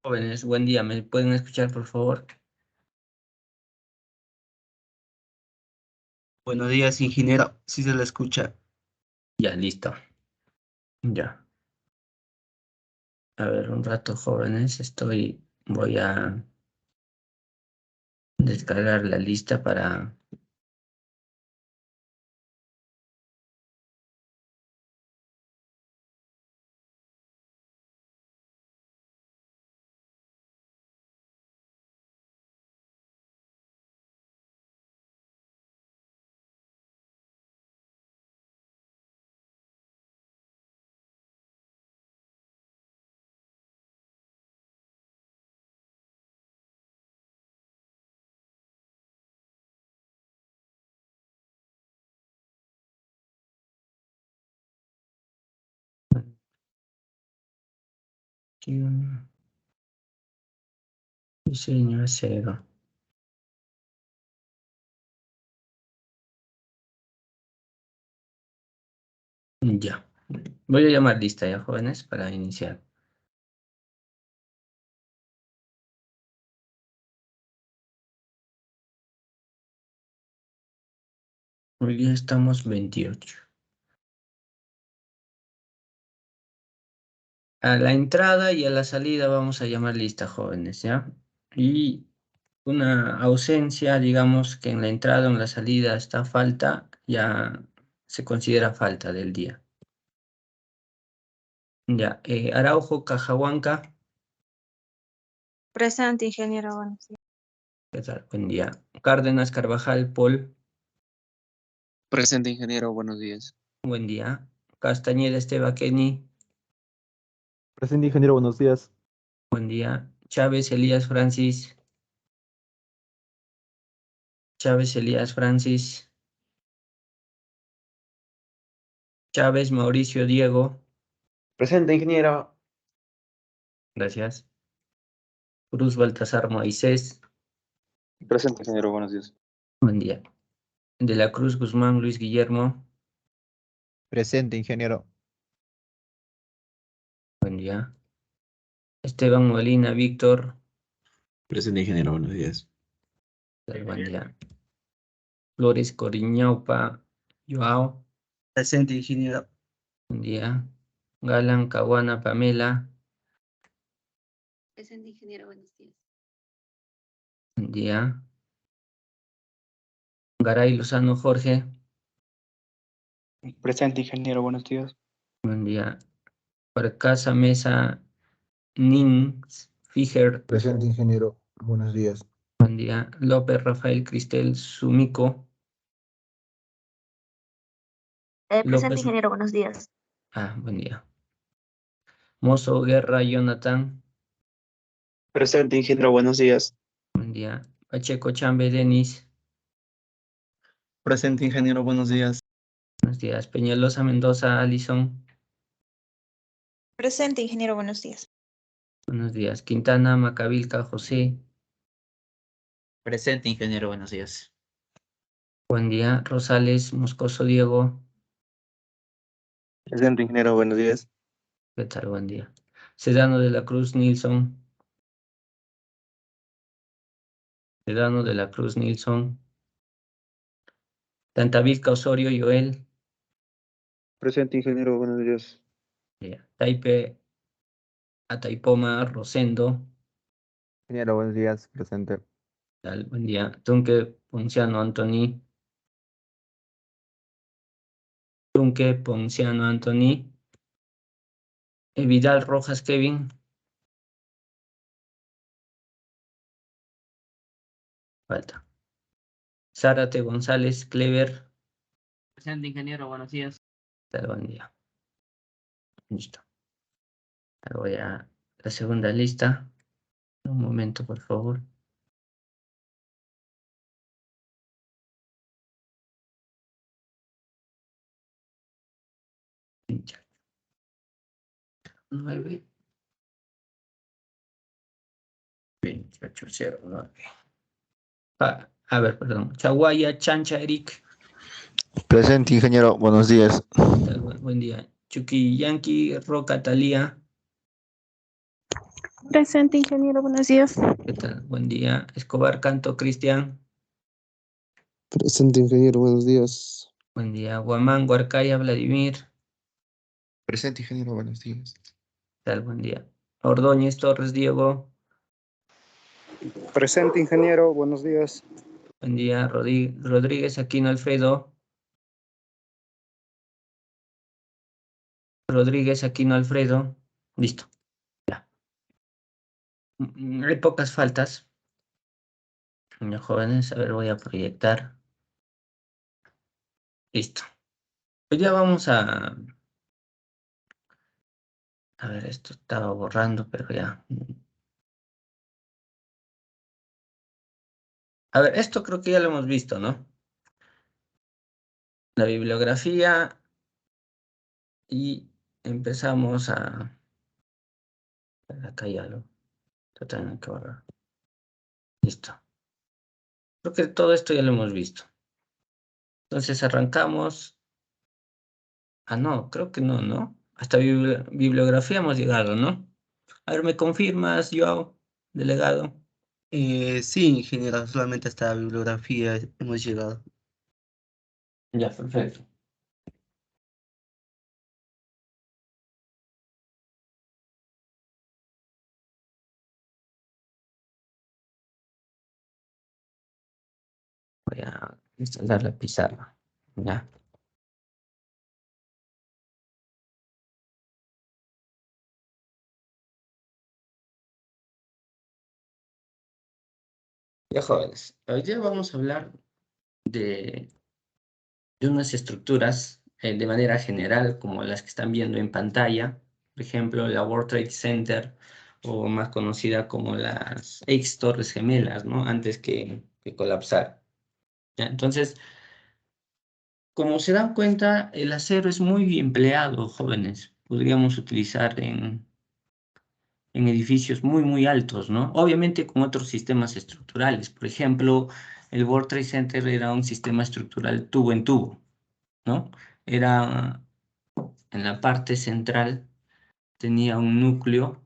Jóvenes, buen día. ¿Me pueden escuchar, por favor? Buenos días, ingeniero. Sí se le escucha. Ya, listo. Ya. A ver, un rato, jóvenes. Voy a descargar la lista para... Diseño acero. Ya. Voy a llamar lista ya, jóvenes, para iniciar. Hoy día estamos 28. A la entrada y a la salida vamos a llamar lista, jóvenes, ¿ya? Y una ausencia, digamos que en la entrada o en la salida está falta, ya se considera falta del día. Ya, Araujo, Cajahuanca, Presente, ingeniero. Buenos días. ¿qué tal? Buen día. Cárdenas, Carvajal, Paul, Presente, ingeniero, buenos días. buen día. Castañeda, Esteba, Kenny, Presente, ingeniero, buenos días. buen día. Chávez, Elías, Francis, Chávez, Elías, Francis, Chávez, Mauricio, Diego, Presente, ingeniero. gracias. Cruz, Baltasar, Moisés, Presente, ingeniero, buenos días. buen día. De la Cruz, Guzmán, Luis Guillermo, Presente, ingeniero. buen día. Esteban Molina, Víctor, Presente, ingeniero, buenos días. buen día. Flores, Coriñaupa, Joao, Presente, ingeniero. buen día. Galán, Caguana, Pamela, Presente, ingeniero. Buenos días. buen día. Garay, Lozano, Jorge, Presente, ingeniero, buenos días. buen día. Barcaza, Mesa, Nins, Figer, Presente, ingeniero. Buenos días. buen día. López, Rafael, Cristel, Sumico, Presente, López, ingeniero. Buenos días. buen día. Mozo, Guerra, Jonathan, Presente, ingeniero, buenos días. buen día. Pacheco, Chambe, Denis, Presente, ingeniero. Buenos días. buenos días. Peñalosa, Mendoza, Alison, Presente, ingeniero. Buenos días. buenos días. Quintana, Macavilca, José, Presente, ingeniero. Buenos días. buen día. Rosales, Moscoso, Diego, Presente, ingeniero, buenos días. ¿qué tal? Buen día. Sedano de la Cruz, Nilsson, Sedano de la Cruz, Nilsson. Tantavilca, Osorio, Joel, Presente, ingeniero, buenos días. Taipe, Ataipoma, Rosendo, Ingeniero, buenos días. Presente. tal, buen día. Tunque, Ponciano, Anthony, Tunque, Ponciano, Anthony, Vidal, Rojas, Kevin, falta. Zárate, González, Clever, Presente, ingeniero. Buenos días. tal, buen día. Listo. Ahora voy a la segunda lista. Un momento, por favor. Ya. 9, 2809. A ver, perdón. Chaguaya, Chancha, Eric. Presente, ingeniero. Buenos días. Buen día. Chucky, Yankee, Roca, Talía. Presente, ingeniero, buenos días. ¿Qué tal? Buen día. Escobar Canto Cristian. Presente, ingeniero, buenos días. Buen día. Guamán Huarcaya Vladimir. Presente, ingeniero, buenos días. ¿Qué tal? Buen día. Ordóñez Torres Diego. Presente, ingeniero, buenos días. Buen día. Rodríguez Aquino Alfredo. Rodríguez Aquino Alfredo. Listo. Ya. Hay pocas faltas. Ya, jóvenes, a ver, voy a proyectar. Listo. Pues ya vamos a... A ver, esto estaba borrando, pero ya. A ver, esto creo que ya lo hemos visto, ¿no? La bibliografía y empezamos a... Acá ya lo tengo que borrar. Listo. Creo que todo esto ya lo hemos visto. Entonces arrancamos. Ah, no, creo que no, ¿no? Hasta bibliografía hemos llegado, ¿no? A ver, ¿me confirmas, Joao, delegado? Sí, ingeniero, solamente hasta bibliografía hemos llegado. Ya, perfecto. Voy a instalar la pizarra. Ya. Ya, jóvenes. Hoy día vamos a hablar de unas estructuras de manera general, como las que están viendo en pantalla. Por ejemplo, la World Trade Center, o más conocida como las ex Torres Gemelas, ¿no? Antes que colapsar. ¿Ya? Entonces, como se dan cuenta, el acero es muy empleado, jóvenes. Podríamos utilizar en edificios muy, muy altos, ¿no? Obviamente con otros sistemas estructurales. Por ejemplo, el World Trade Center era un sistema estructural tubo en tubo, ¿no? Era en la parte central, tenía un núcleo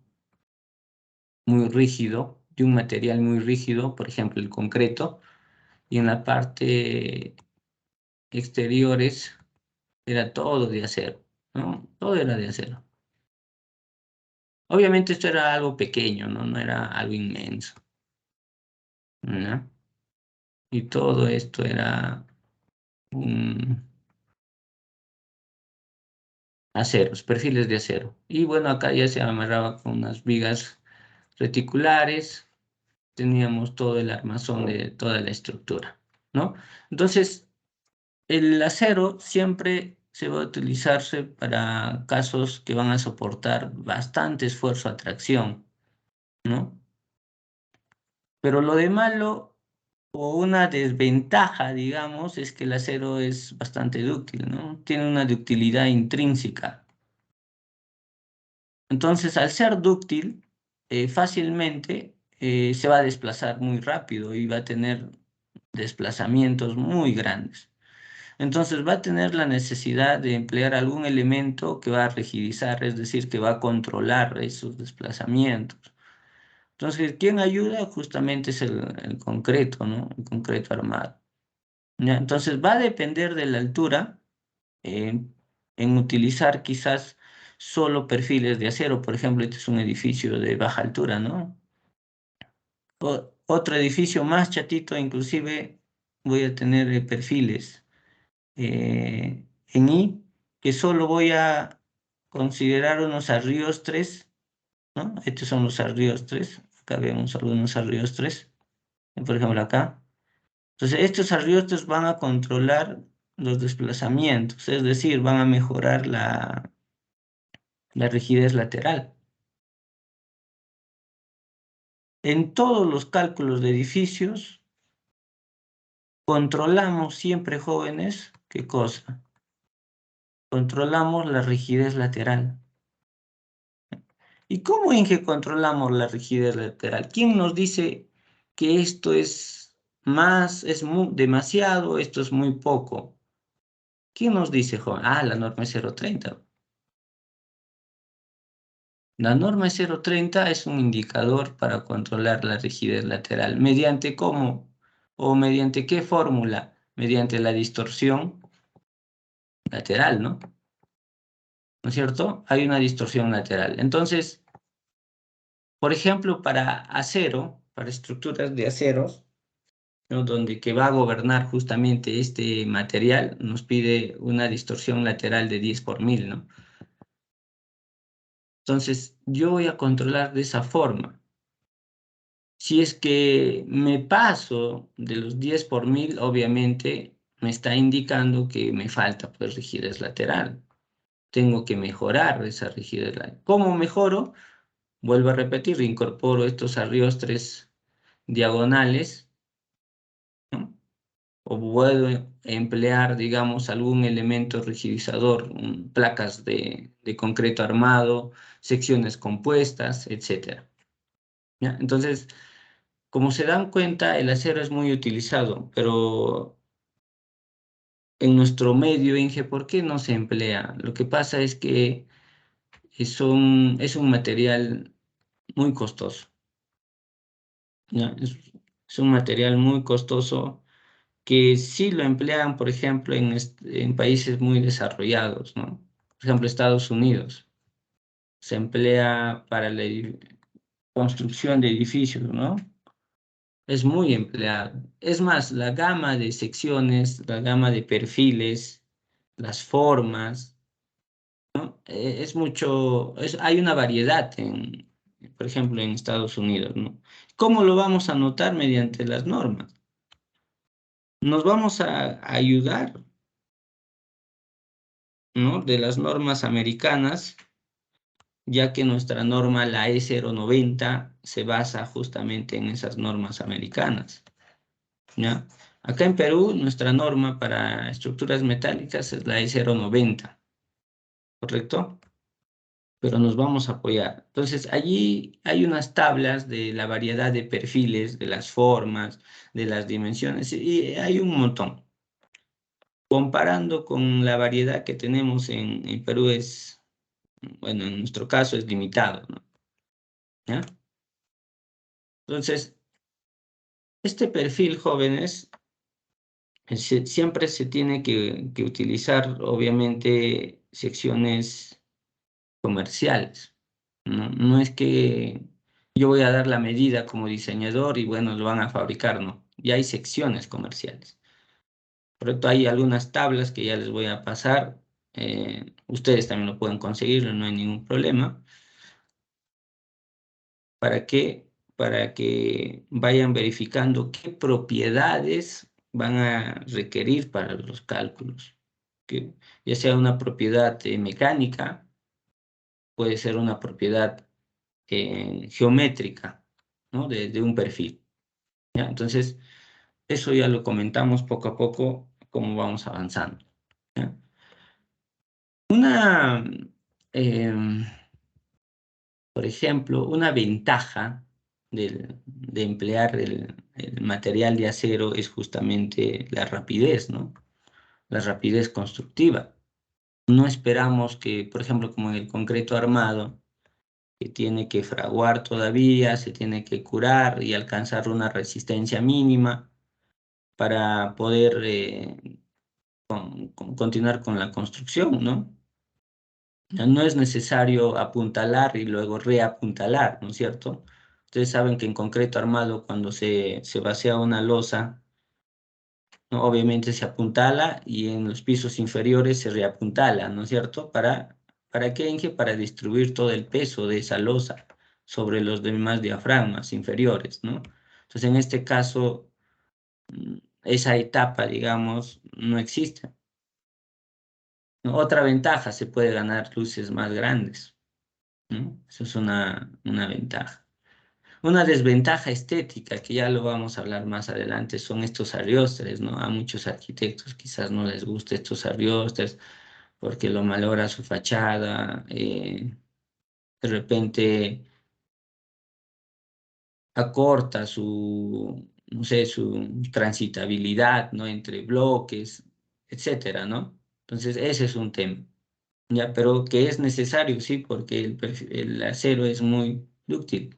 muy rígido, de un material muy rígido, por ejemplo, el concreto, y en la parte exteriores era todo de acero, ¿no? Todo era de acero. Obviamente esto era algo pequeño, ¿no? No era algo inmenso, ¿no? Y todo esto era aceros, perfiles de acero. Y bueno, acá ya se amarraba con unas vigas reticulares, teníamos todo el armazón de toda la estructura, ¿no? Entonces, el acero siempre se va a utilizarse para casos que van a soportar bastante esfuerzo a tracción, ¿no? Pero lo de malo o una desventaja, digamos, es que el acero es bastante dúctil, ¿no? Tiene una ductilidad intrínseca. Entonces, al ser dúctil, fácilmente se va a desplazar muy rápido y va a tener desplazamientos muy grandes. Entonces va a tener la necesidad de emplear algún elemento que va a rigidizar, es decir, que va a controlar esos desplazamientos. Entonces, ¿quién ayuda? Justamente es el concreto, ¿no? El concreto armado. ¿Ya? Entonces va a depender de la altura en utilizar quizás solo perfiles de acero. Por ejemplo, este es un edificio de baja altura, ¿no? Otro edificio más chatito, inclusive voy a tener perfiles en I, que solo voy a considerar unos arriostres, ¿no? Estos son los arriostres. Acá vemos algunos arriostres, por ejemplo acá. Entonces, estos arriostres van a controlar los desplazamientos, es decir, van a mejorar la rigidez lateral. En todos los cálculos de edificios, controlamos siempre, jóvenes, ¿qué cosa? Controlamos la rigidez lateral. ¿Y cómo en que controlamos la rigidez lateral? ¿Quién nos dice que esto es más, es demasiado, esto es muy poco? ¿Quién nos dice, joven? Ah, la norma es 0,30. La norma 0.30 es un indicador para controlar la rigidez lateral. ¿Mediante cómo? ¿O mediante qué fórmula? Mediante la distorsión lateral, ¿no? ¿No es cierto? Hay una distorsión lateral. Entonces, por ejemplo, para acero, para estructuras de aceros, ¿no? Donde que va a gobernar justamente este material, nos pide una distorsión lateral de 10/1000, ¿no? Entonces, yo voy a controlar de esa forma. Si es que me paso de los 10/1000, obviamente me está indicando que me falta pues rigidez lateral. Tengo que mejorar esa rigidez lateral. ¿Cómo mejoro? Vuelvo a repetir, incorporo estos arriostres diagonales, ¿no? O puedo emplear, digamos, algún elemento rigidizador, placas de concreto armado, secciones compuestas, etc. ¿Ya? Entonces, como se dan cuenta, el acero es muy utilizado, pero en nuestro medio, Inge, ¿por qué no se emplea? Lo que pasa es que es un material muy costoso, ¿ya? Es un material muy costoso que sí lo emplean, por ejemplo, en países muy desarrollados, ¿no? Por ejemplo, Estados Unidos. Se emplea para la construcción de edificios, ¿no? Es muy empleado. Es más, la gama de secciones, la gama de perfiles, las formas, ¿no? Es mucho, hay una variedad por ejemplo, en Estados Unidos, ¿no? ¿Cómo lo vamos a notar? Mediante las normas. Nos vamos a ayudar, ¿no? De las normas americanas, ya que nuestra norma, la E090, se basa justamente en esas normas americanas, ¿ya? Acá en Perú, nuestra norma para estructuras metálicas es la E090, ¿correcto? Pero nos vamos a apoyar. Entonces, allí hay unas tablas de la variedad de perfiles, de las formas, de las dimensiones, y hay un montón. Comparando con la variedad que tenemos en Perú bueno, en nuestro caso es limitado, ¿no? ¿Ya? Entonces, este perfil, jóvenes, siempre se tiene que utilizar, obviamente, secciones comerciales, ¿no? No es que yo voy a dar la medida como diseñador y bueno, lo van a fabricar, no. Ya hay secciones comerciales. Correcto, hay algunas tablas que ya les voy a pasar. Ustedes también lo pueden conseguir, no hay ningún problema. ¿Para qué? Para que vayan verificando qué propiedades van a requerir para los cálculos. Que ya sea una propiedad mecánica, puede ser una propiedad geométrica, ¿no? De un perfil, ¿ya? Entonces, eso ya lo comentamos poco a poco, cómo vamos avanzando, ¿ya? Una, em, por ejemplo, una ventaja de emplear el material de acero es justamente la rapidez, ¿no? La rapidez constructiva. No esperamos que, por ejemplo, como en el concreto armado, que tiene que fraguar todavía, se tiene que curar y alcanzar una resistencia mínima para poder continuar con la construcción, ¿no? No es necesario apuntalar y luego reapuntalar, ¿no es cierto? Ustedes saben que en concreto armado, cuando se vacía una losa, ¿no? Obviamente se apuntala y en los pisos inferiores se reapuntala, ¿no es cierto? ¿Para qué, Inge? Para distribuir todo el peso de esa losa sobre los demás diafragmas inferiores, ¿no? Entonces, en este caso, esa etapa, digamos, no existe. Otra ventaja, se puede ganar luces más grandes, ¿no? Eso es una ventaja. Una desventaja estética, que ya lo vamos a hablar más adelante, son estos arriostres, ¿no? A muchos arquitectos quizás no les guste estos arriostres porque lo malogra su fachada, de repente acorta no sé, su transitabilidad, ¿no? Entre bloques, etcétera, ¿no? Entonces, ese es un tema. ya, pero que es necesario, sí, porque el acero es muy dúctil,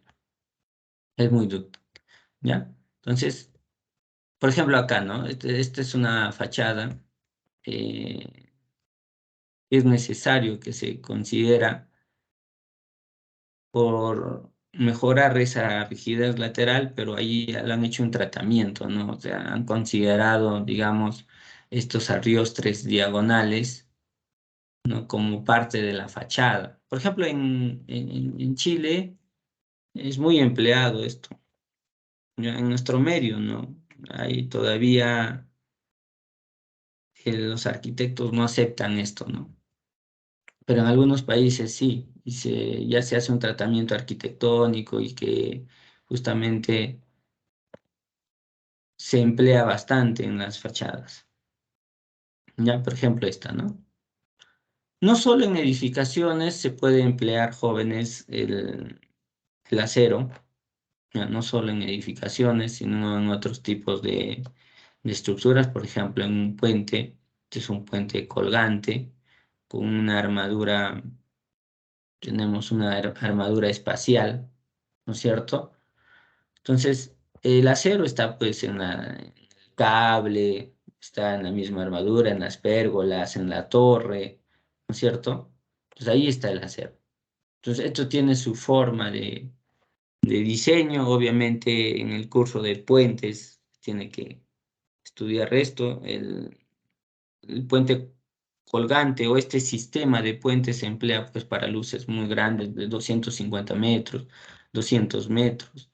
¿ya? Entonces, por ejemplo, acá, ¿no? Esta es una fachada, eh, es necesario que se considera por mejorar esa rigidez lateral, pero ahí ya le han hecho un tratamiento, ¿no? O sea, han considerado, digamos, estos arriostres diagonales, ¿no? Como parte de la fachada. Por ejemplo, en Chile es muy empleado esto, ¿ya? En nuestro medio, ¿no? Ahí todavía los arquitectos no aceptan esto, ¿no? Pero en algunos países sí, ya se hace un tratamiento arquitectónico y que justamente se emplea bastante en las fachadas. Ya, por ejemplo, esta, ¿no? No solo en edificaciones se puede emplear, jóvenes, el acero, ya, no solo en edificaciones, sino en otros tipos de estructuras, por ejemplo, en un puente, este es un puente colgante, con una armadura, tenemos una armadura espacial, ¿no es cierto? Entonces, el acero está pues en el cable, está en la misma armadura, en las pérgolas, en la torre, ¿no es cierto? Entonces ahí está el acero. Entonces, esto tiene su forma de diseño, obviamente en el curso de puentes tiene que estudiar esto, el puente colgante o este sistema de puentes se emplea pues para luces muy grandes de 250 metros, 200 metros,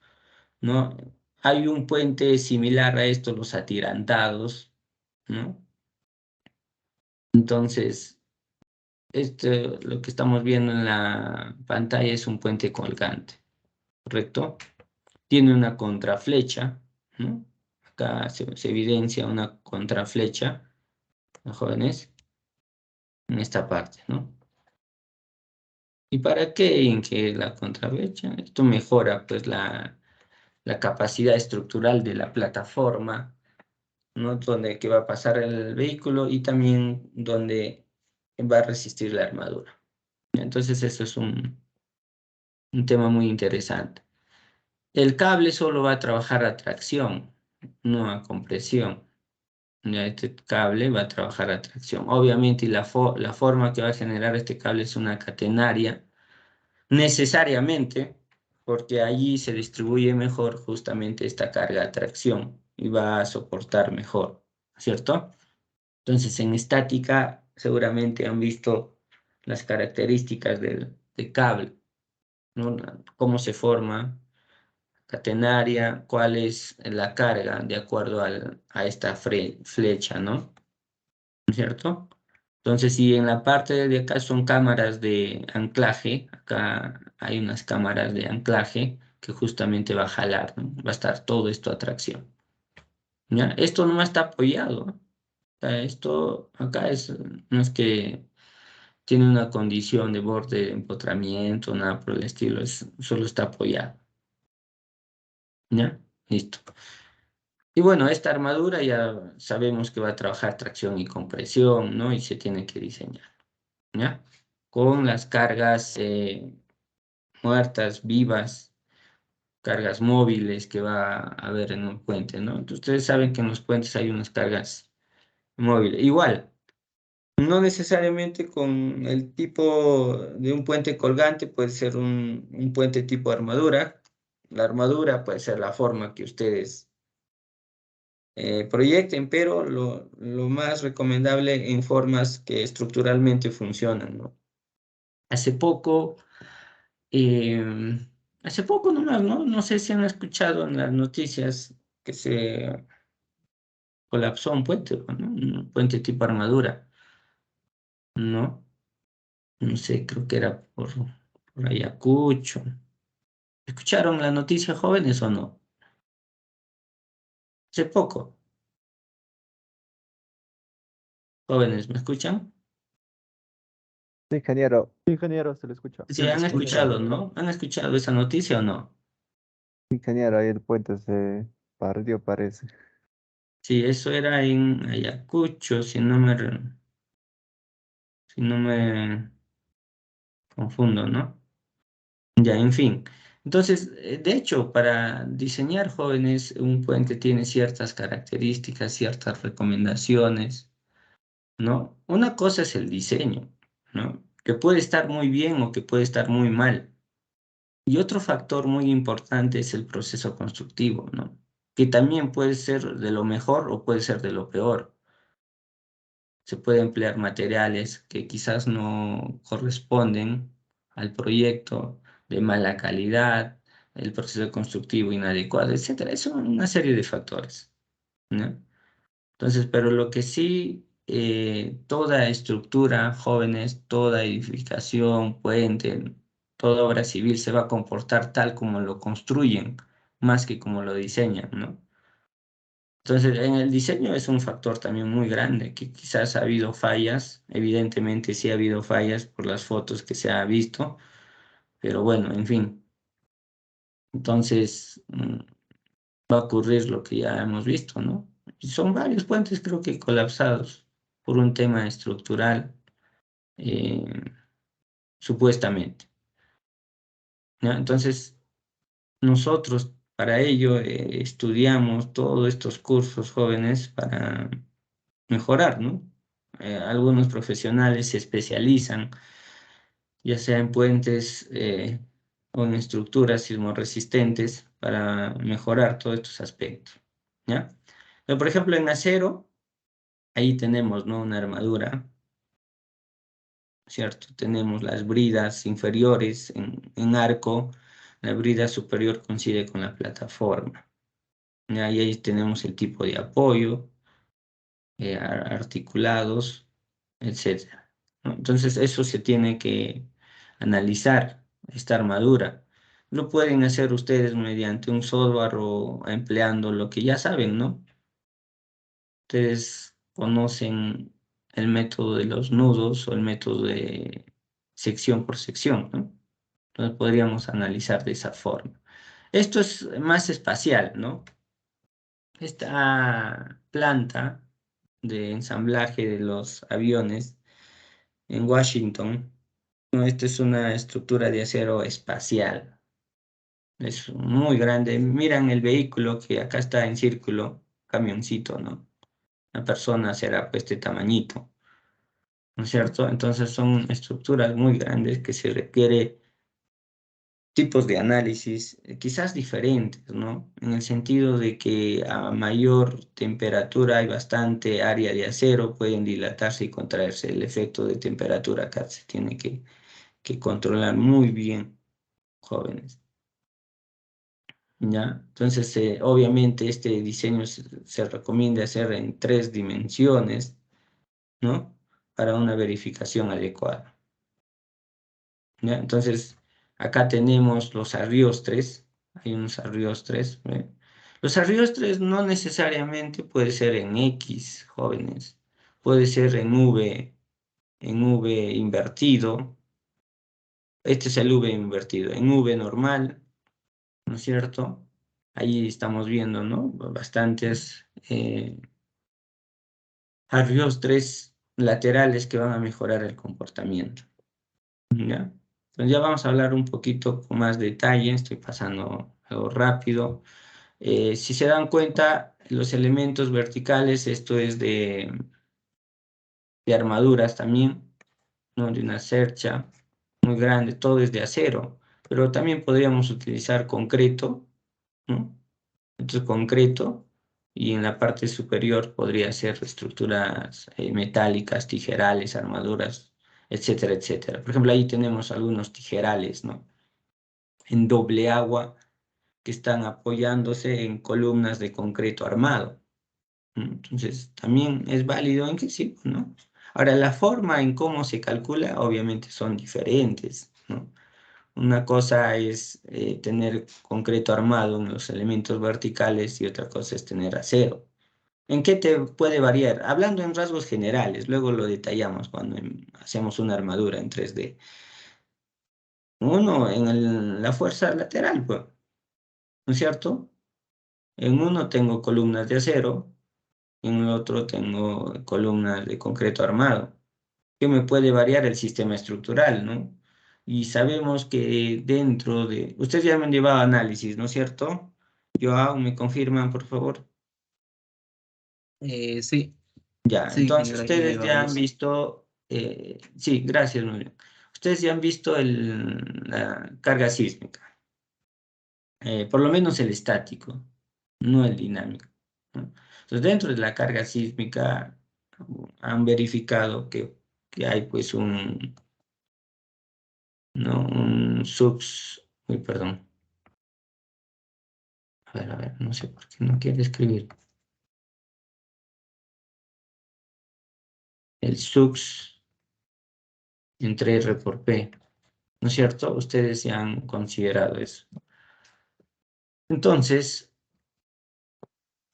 ¿no? Hay un puente similar a esto, los atirantados, ¿no? Entonces, lo que estamos viendo en la pantalla es un puente colgante, ¿correcto? Tiene una contraflecha, ¿no? Acá se evidencia una contraflecha, ¿no, jóvenes? En esta parte, ¿no? ¿Y para qué? En que la contraflecha, esto mejora pues la capacidad estructural de la plataforma, ¿no? Donde que va a pasar el vehículo y también donde va a resistir la armadura. Entonces eso es un tema muy interesante. El cable solo va a trabajar a tracción, no a compresión. Ya este cable va a trabajar a tracción. Obviamente, y la forma que va a generar este cable es una catenaria, necesariamente, porque allí se distribuye mejor justamente esta carga a tracción y va a soportar mejor, ¿cierto? Entonces, en estática seguramente han visto las características del cable, ¿no? Cómo se forma, catenaria, cuál es la carga de acuerdo a esta flecha, ¿no? ¿Cierto? Entonces, si en la parte de acá son cámaras de anclaje, acá hay unas cámaras de anclaje que justamente va a jalar, ¿no? Va a estar todo esto a tracción, ¿ya? Esto no está apoyado, ¿no? O sea, esto acá no es que tiene una condición de borde de empotramiento, nada por el estilo, solo está apoyado, ¿ya? Listo. Y bueno, esta armadura ya sabemos que va a trabajar tracción y compresión, ¿no? Y se tiene que diseñar, ¿ya? Con las cargas muertas, vivas, cargas móviles que va a haber en un puente, ¿no? Entonces, ustedes saben que en los puentes hay unas cargas móviles. Igual, no necesariamente con el tipo de un puente colgante, puede ser un puente tipo armadura. La armadura puede ser la forma que ustedes proyecten, pero lo más recomendable en formas que estructuralmente funcionan, ¿no? Hace poco, eh, hace poco nomás, ¿no? No sé si han escuchado en las noticias que se colapsó un puente, ¿no? Un puente tipo armadura, ¿no? No sé, creo que era por Ayacucho. ¿Escucharon la noticia, jóvenes, o no? Hace poco. Jóvenes, ¿me escuchan? Sí, ingeniero. Sí, ingeniero, se le escucha. Sí, han escuchado, ¿no? ¿Han escuchado esa noticia o no? Ingeniero, ahí el puente se partió, parece. Sí, eso era en Ayacucho, si no me... Si no me confundo, ¿no? Ya, en fin. Entonces, de hecho, para diseñar jóvenes, un puente tiene ciertas características, ciertas recomendaciones, ¿no? Una cosa es el diseño, ¿no? Que puede estar muy bien o que puede estar muy mal. Y otro factor muy importante es el proceso constructivo, ¿no? Que también puede ser de lo mejor o puede ser de lo peor. Se puede emplear materiales que quizás no corresponden al proyecto, de mala calidad, el proceso constructivo inadecuado, etcétera. Es una serie de factores, ¿no? Entonces, pero lo que sí, toda estructura, jóvenes, toda edificación, puente, toda obra civil se va a comportar tal como lo construyen, más que como lo diseñan, ¿no? Entonces, en el diseño es un factor también muy grande, que quizás ha habido fallas, evidentemente sí ha habido fallas por las fotos que se ha visto, pero bueno, en fin. Entonces, va a ocurrir lo que ya hemos visto, ¿no? Y son varios puentes, creo que colapsados por un tema estructural, eh, supuestamente, ¿no? Entonces, nosotros para ello estudiamos todos estos cursos jóvenes para mejorar, ¿no? Algunos profesionales se especializan, ya sea en puentes o en estructuras sismorresistentes para mejorar todos estos aspectos, ¿ya? Pero, por ejemplo, en acero, ahí tenemos, ¿no? Una armadura, ¿cierto? Tenemos las bridas inferiores en arco, la brida superior coincide con la plataforma, ¿ya? Y ahí tenemos el tipo de apoyo, articulados, etcétera, ¿no? Entonces eso se tiene que analizar, esta armadura. Lo pueden hacer ustedes mediante un software o empleando lo que ya saben, ¿no? Ustedes conocen el método de los nudos o el método de sección por sección, ¿no? Entonces podríamos analizar de esa forma. Esto es más espacial, ¿no? Esta planta de ensamblaje de los aviones en Washington, ¿no? Esta es una estructura de acero espacial. Es muy grande. Miran el vehículo que acá está en círculo, camioncito, ¿no? La persona será pues este tamañito, ¿no es cierto? Entonces son estructuras muy grandes que se requiere tipos de análisis quizás diferentes, ¿no? En el sentido de que a mayor temperatura hay bastante área de acero, pueden dilatarse y contraerse. El efecto de temperatura acá se tiene que controlar muy bien, jóvenes, ¿ya? Entonces, obviamente este diseño se recomienda hacer en 3 dimensiones, ¿no? Para una verificación adecuada, ¿ya? Entonces, acá tenemos los arriostres, hay unos arriostres, ¿ve? Los arriostres no necesariamente puede ser en X, jóvenes, puede ser en V invertido. Este es el V invertido, en V normal, ¿no es cierto? Ahí estamos viendo, ¿no? Bastantes arriostres laterales que van a mejorar el comportamiento, ¿ya? Entonces ya vamos a hablar un poquito con más detalle, estoy pasando algo rápido. Si se dan cuenta, los elementos verticales, esto es de armaduras también, ¿no? De una cercha muy grande, todo es de acero, pero también podríamos utilizar concreto, ¿no? Entonces concreto, y en la parte superior podría ser estructuras metálicas, tijerales, armaduras, etcétera, etcétera. Por ejemplo, ahí tenemos algunos tijerales, ¿no? En doble agua que están apoyándose en columnas de concreto armado, ¿no? Entonces, también es válido en que sí, ¿no? Ahora, la forma en cómo se calcula, obviamente son diferentes, ¿no? Una cosa es tener concreto armado en los elementos verticales y otra cosa es tener acero. ¿En qué te puede variar? Hablando en rasgos generales, luego lo detallamos cuando hacemos una armadura en 3D. Uno, en la fuerza lateral, pues, ¿no es cierto? En uno tengo columnas de acero, en el otro tengo columnas de concreto armado. ¿Qué me puede variar el sistema estructural, no? Y sabemos que dentro de... Ustedes ya me han llevado a análisis, ¿no es cierto? Joao, ¿me confirman, por favor? Sí, Ya, sí, entonces ingeniero, ahí ustedes ya han vamos. visto... sí, gracias, muy bien. Ustedes ya han visto la carga sísmica, por lo menos el estático, no el dinámico, ¿no? Entonces, dentro de la carga sísmica han verificado que hay pues un, ¿no? Un subs, uy, perdón, a ver, no sé por qué no quiere escribir. El subs entre R por P, ¿no es cierto? Ustedes ya han considerado eso. Entonces,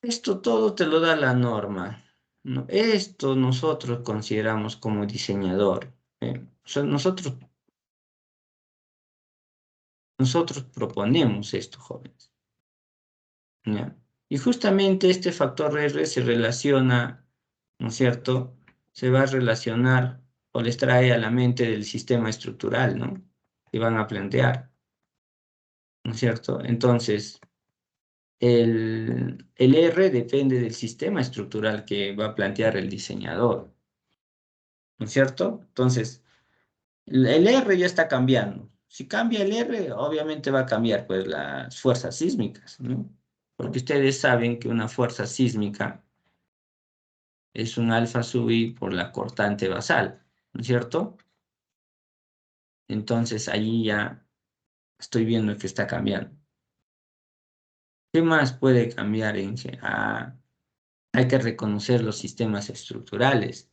esto todo te lo da la norma, ¿no? Esto nosotros consideramos como diseñador. O sea, nosotros proponemos esto, jóvenes, ¿ya? Y justamente este factor R se relaciona, ¿no es cierto? Se va a relacionar o les trae a la mente del sistema estructural, ¿no? Que van a plantear, ¿no es cierto? Entonces, el R depende del sistema estructural que va a plantear el diseñador, ¿no es cierto? Entonces, el R ya está cambiando. Si cambia el R, obviamente va a cambiar pues las fuerzas sísmicas, ¿no? Porque ustedes saben que una fuerza sísmica es un alfa sub i por la cortante basal, ¿no es cierto? Entonces allí ya estoy viendo que está cambiando. ¿Qué más puede cambiar, Inge? Hay que reconocer los sistemas estructurales.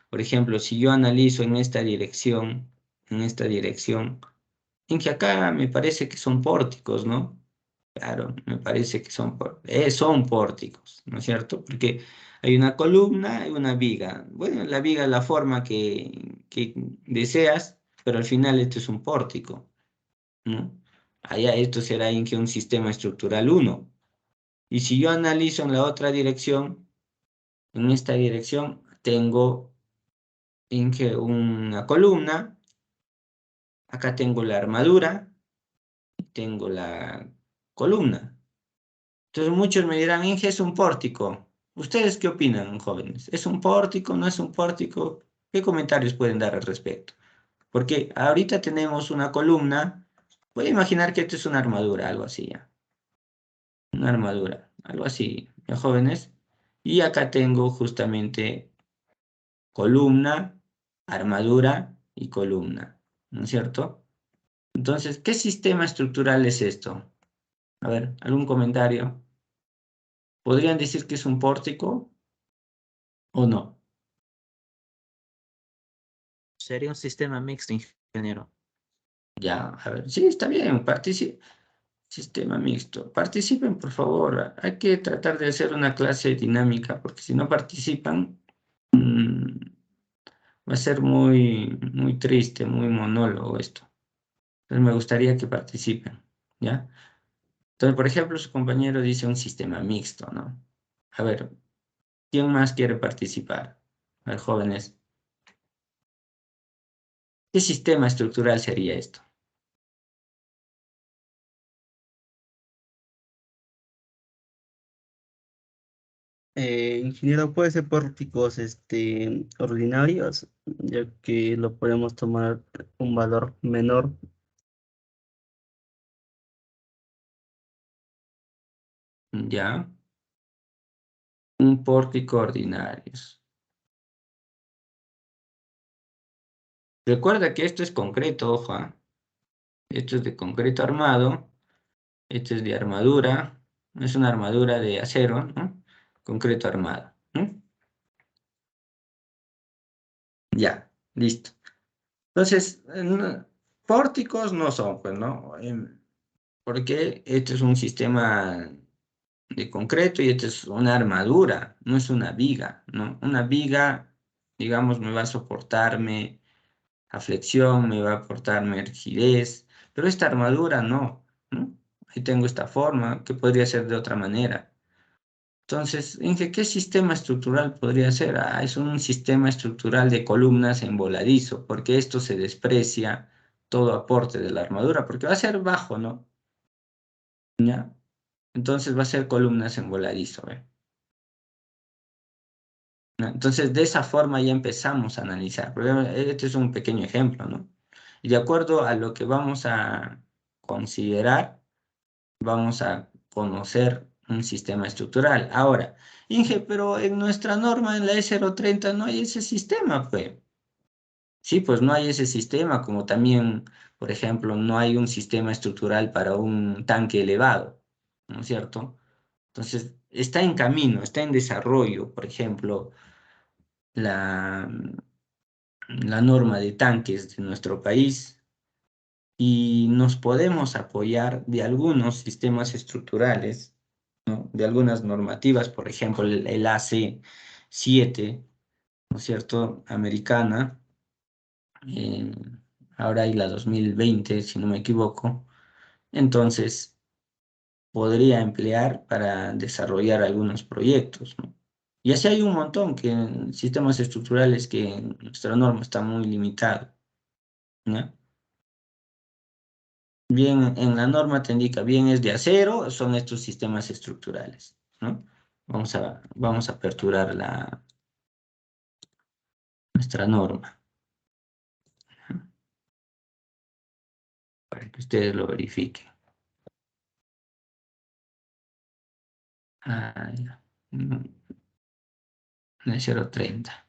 Por ejemplo, si yo analizo en esta dirección, en que acá me parece que son pórticos, ¿no? Claro, me parece que son pórticos, ¿no es cierto? Porque hay una columna y una viga. Bueno, la viga es la forma que deseas, pero al final esto es un pórtico, ¿no? Allá esto será en que un sistema estructural 1. Y si yo analizo en la otra dirección, en esta dirección tengo en que una columna, acá tengo la armadura, tengo la columna. Entonces muchos me dirán, Inge, es un pórtico. ¿Ustedes qué opinan, jóvenes? ¿Es un pórtico? ¿No es un pórtico? ¿Qué comentarios pueden dar al respecto? Porque ahorita tenemos una columna, voy a imaginar que esto es una armadura, algo así ya. Una armadura, algo así, ¿ya, jóvenes? Y acá tengo justamente columna, armadura y columna, ¿no es cierto? Entonces, ¿qué sistema estructural es esto? A ver, ¿algún comentario? ¿Podrían decir que es un pórtico o no? Sería un sistema mixto, ingeniero. Ya, a ver, sí, está bien, sistema mixto. Participen, por favor. Hay que tratar de hacer una clase dinámica, porque si no participan, va a ser muy, muy triste, muy monólogo esto. Entonces me gustaría que participen, ¿ya? Entonces, por ejemplo, su compañero dice un sistema mixto, ¿no? A ver, ¿quién más quiere participar? A ver, jóvenes, ¿qué sistema estructural sería esto? Ingeniero, puede ser pórticos ordinarios, ya que lo podemos tomar un valor menor. ¿Ya? Un pórtico ordinarios. Recuerda que esto es concreto, ojo, ¿ah? Esto es de concreto armado, esto es de armadura, es una armadura de acero, ¿no? Concreto armado, ¿no? Ya, listo. Entonces, pórticos no son, pues, ¿no? Porque este es un sistema de concreto y esta es una armadura, no es una viga, ¿no? Una viga, digamos, me va a soportarme a flexión, me va a aportarme rigidez, pero esta armadura no, ¿no? Ahí tengo esta forma, que podría ser de otra manera. Entonces, Inge, ¿qué sistema estructural podría ser? Ah, es un sistema estructural de columnas en voladizo, porque esto se desprecia todo aporte de la armadura, porque va a ser bajo, ¿no? ¿Ya? Entonces va a ser columnas en voladizo, ¿eh? ¿No? Entonces, de esa forma ya empezamos a analizar. Este es un pequeño ejemplo, ¿no? Y de acuerdo a lo que vamos a considerar, vamos a conocer un sistema estructural. Ahora, Inge, pero en nuestra norma, en la E030, no hay ese sistema, pues. Sí, pues no hay ese sistema, como también, por ejemplo, no hay un sistema estructural para un tanque elevado, ¿no es cierto? Entonces, está en camino, está en desarrollo, por ejemplo, la, la norma de tanques de nuestro país y nos podemos apoyar de algunos sistemas estructurales, ¿no? De algunas normativas, por ejemplo, el AC7, ¿no es cierto?, americana, eh, ahora hay la 2020, si no me equivoco, entonces podría emplear para desarrollar algunos proyectos, ¿no? Y así hay un montón que sistemas estructurales que en nuestra norma está muy limitado, ¿no? Bien, en la norma te indica, bien es de acero, son estos sistemas estructurales, ¿no? Vamos a aperturar nuestra norma, ¿no? Para que ustedes lo verifiquen. Ah, ya. No, no es 030.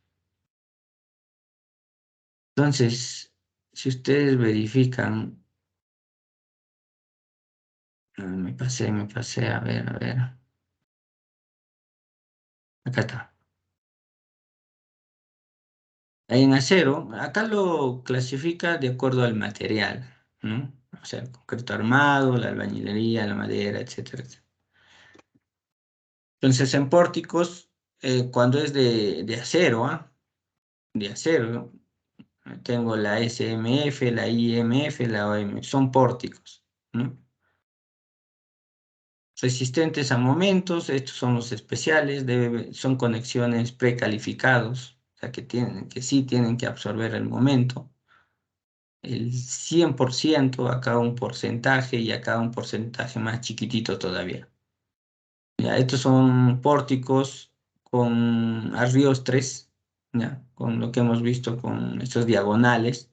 Entonces, si ustedes verifican, me pasé, a ver, acá está. En acero, acá lo clasifica de acuerdo al material, ¿no? O sea, el concreto armado, la albañilería, la madera, etcétera, etcétera. Entonces, en pórticos, cuando es de acero, ¿ah? De acero, tengo la SMF, la IMF, la OM, son pórticos, ¿no? Resistentes a momentos, estos son los especiales, son conexiones precalificados, o sea, que sí tienen que absorber el momento. El 100%, acá un porcentaje y acá un porcentaje más chiquitito todavía. Ya, estos son pórticos con arriostres, ya, con lo que hemos visto con estos diagonales,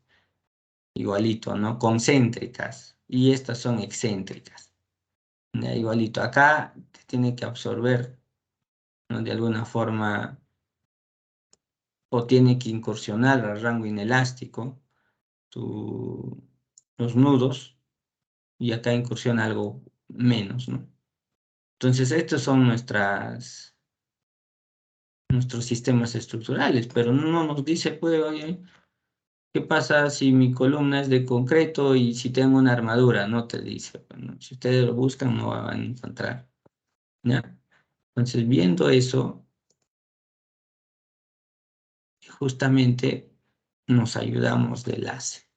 igualito, ¿no? Concéntricas, y estas son excéntricas. Ya, igualito, acá te tiene que absorber, ¿no?, de alguna forma, o tiene que incursionar al rango inelástico los nudos, y acá incursiona algo menos, ¿no? Entonces, estos son nuestros sistemas estructurales, pero no nos dice, pues, oye, ¿qué pasa si mi columna es de concreto y si tengo una armadura? No te dice. Bueno, si ustedes lo buscan, no van a encontrar, ¿ya? Entonces, viendo eso, justamente nos ayudamos del ACE,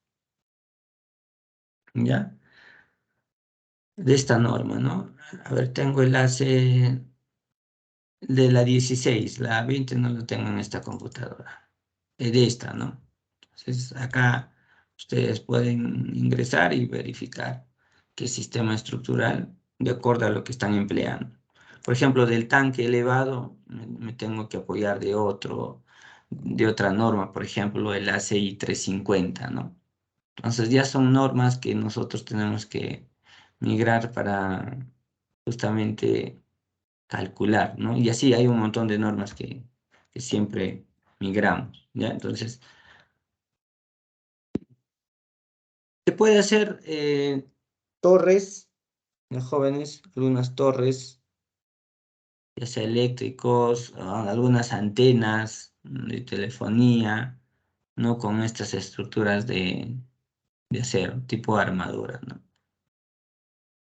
¿ya? De esta norma, ¿no? A ver, tengo el ACE de la 16, la 20 no lo tengo en esta computadora, de esta, ¿no? Entonces, acá ustedes pueden ingresar y verificar qué sistema estructural de acuerdo a lo que están empleando. Por ejemplo, del tanque elevado me tengo que apoyar de otra norma, por ejemplo, el ACI 350, ¿no? Entonces ya son normas que nosotros tenemos que migrar para justamente calcular, ¿no? Y así hay un montón de normas que siempre migramos, ¿ya? Entonces, se puede hacer torres, los jóvenes, algunas torres, ya sea eléctricos, algunas antenas de telefonía, ¿no? Con estas estructuras de acero, tipo armadura, ¿no?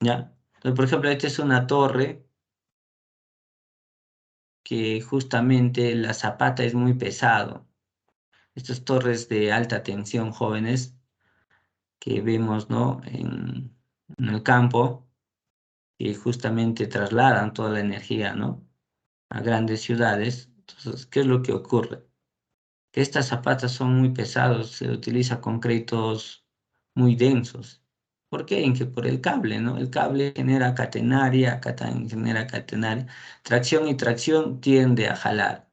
¿Ya? Entonces, por ejemplo, esta es una torre que justamente la zapata es muy pesado. Estas torres de alta tensión, jóvenes, que vemos, ¿no?, en el campo, que justamente trasladan toda la energía, ¿no? a grandes ciudades. Entonces, ¿qué es lo que ocurre? Que estas zapatas son muy pesados, se utiliza concretos muy densos. ¿Por qué? En que por el cable, ¿no? El cable genera catenaria, acá también genera catenaria. Tracción y tracción tiende a jalar,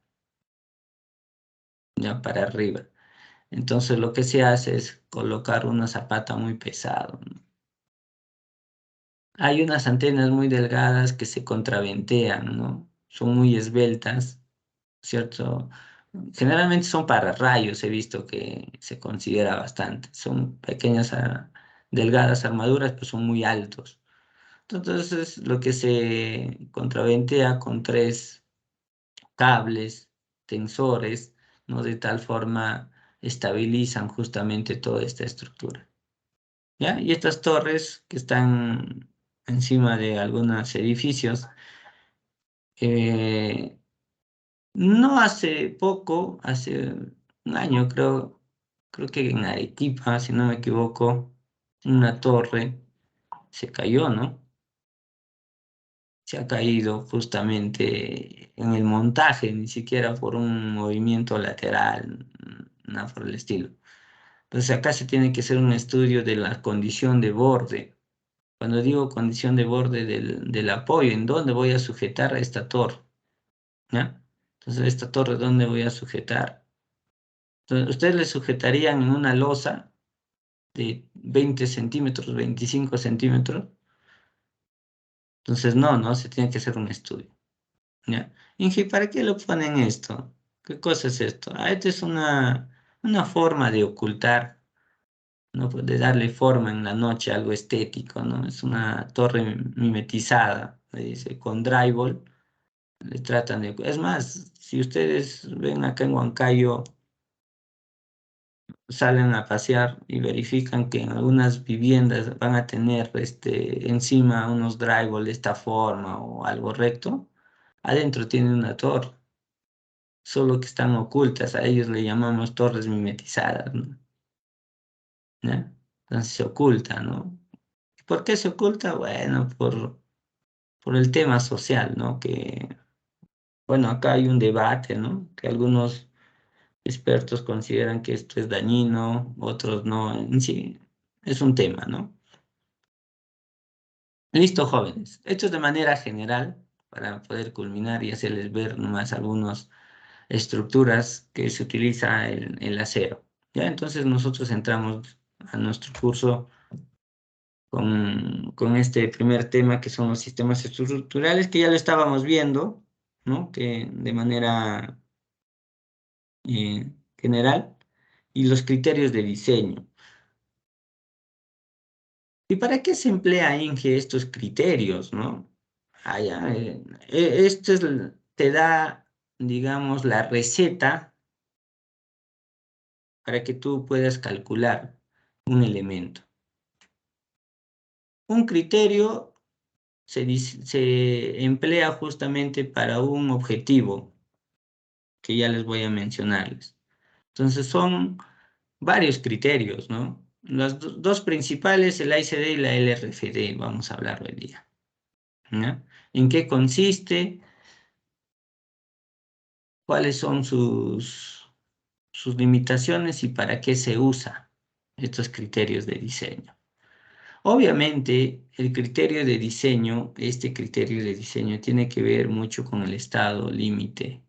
ya para arriba. Entonces lo que se hace es colocar una zapata muy pesada, ¿no? Hay unas antenas muy delgadas que se contraventean, ¿no? Son muy esbeltas, ¿cierto? Generalmente son para rayos, he visto que se considera bastante. Son pequeñas, delgadas armaduras, pero son muy altos. Entonces, lo que se contraventea con 3 cables, tensores, ¿no? De tal forma estabilizan justamente toda esta estructura, ¿ya? Y estas torres que están encima de algunos edificios, eh, no hace poco, hace un año creo que en Arequipa, si no me equivoco, una torre se cayó, ¿no? Se ha caído justamente en el montaje, ni siquiera por un movimiento lateral, nada por el estilo. Entonces acá se tiene que hacer un estudio de la condición de borde. Cuando digo condición de borde del apoyo, ¿en dónde voy a sujetar a esta torre? ¿Ya? Entonces, esta torre, ¿dónde voy a sujetar? Entonces, ustedes le sujetarían en una losa de 20 centímetros, 25 centímetros. Entonces, no, se tiene que hacer un estudio. ¿Ya? Inge, ¿para qué lo ponen esto? ¿Qué cosa es esto? Esta es una forma de ocultar, ¿no? Pues de darle forma en la noche, algo estético, ¿no? Es una torre mimetizada, le dice, con drywall, le tratan de... Es más, si ustedes ven acá en Huancayo, salen a pasear y verifican que en algunas viviendas van a tener encima unos drywall de esta forma o algo recto, adentro tienen una torre, solo que están ocultas, a ellos le llamamos torres mimetizadas, ¿no? ¿Ya? Entonces se oculta, ¿no? ¿Por qué se oculta? Bueno, por el tema social, ¿no? Que, bueno, acá hay un debate, ¿no? Que algunos expertos consideran que esto es dañino, otros no, en sí, es un tema, ¿no? Listo, jóvenes. Esto es de manera general para poder culminar y hacerles ver nomás algunas estructuras que se utiliza el acero. Ya, entonces nosotros entramos a nuestro curso con este primer tema que son los sistemas estructurales, que ya lo estábamos viendo, ¿no? Que de manera general, y los criterios de diseño. ¿Y para qué se emplea Inge estos criterios, no? Esto te da, digamos, la receta para que tú puedas calcular un elemento. Un criterio se emplea justamente para un objetivo que ya les voy a mencionarles. Entonces son varios criterios, ¿no? Los dos principales, el AICD y la LRFD, vamos a hablar hoy día, ¿ya? ¿En qué consiste? ¿Cuáles son sus limitaciones y para qué se usa estos criterios de diseño? Obviamente, el criterio de diseño, este criterio de diseño tiene que ver mucho con el estado límite,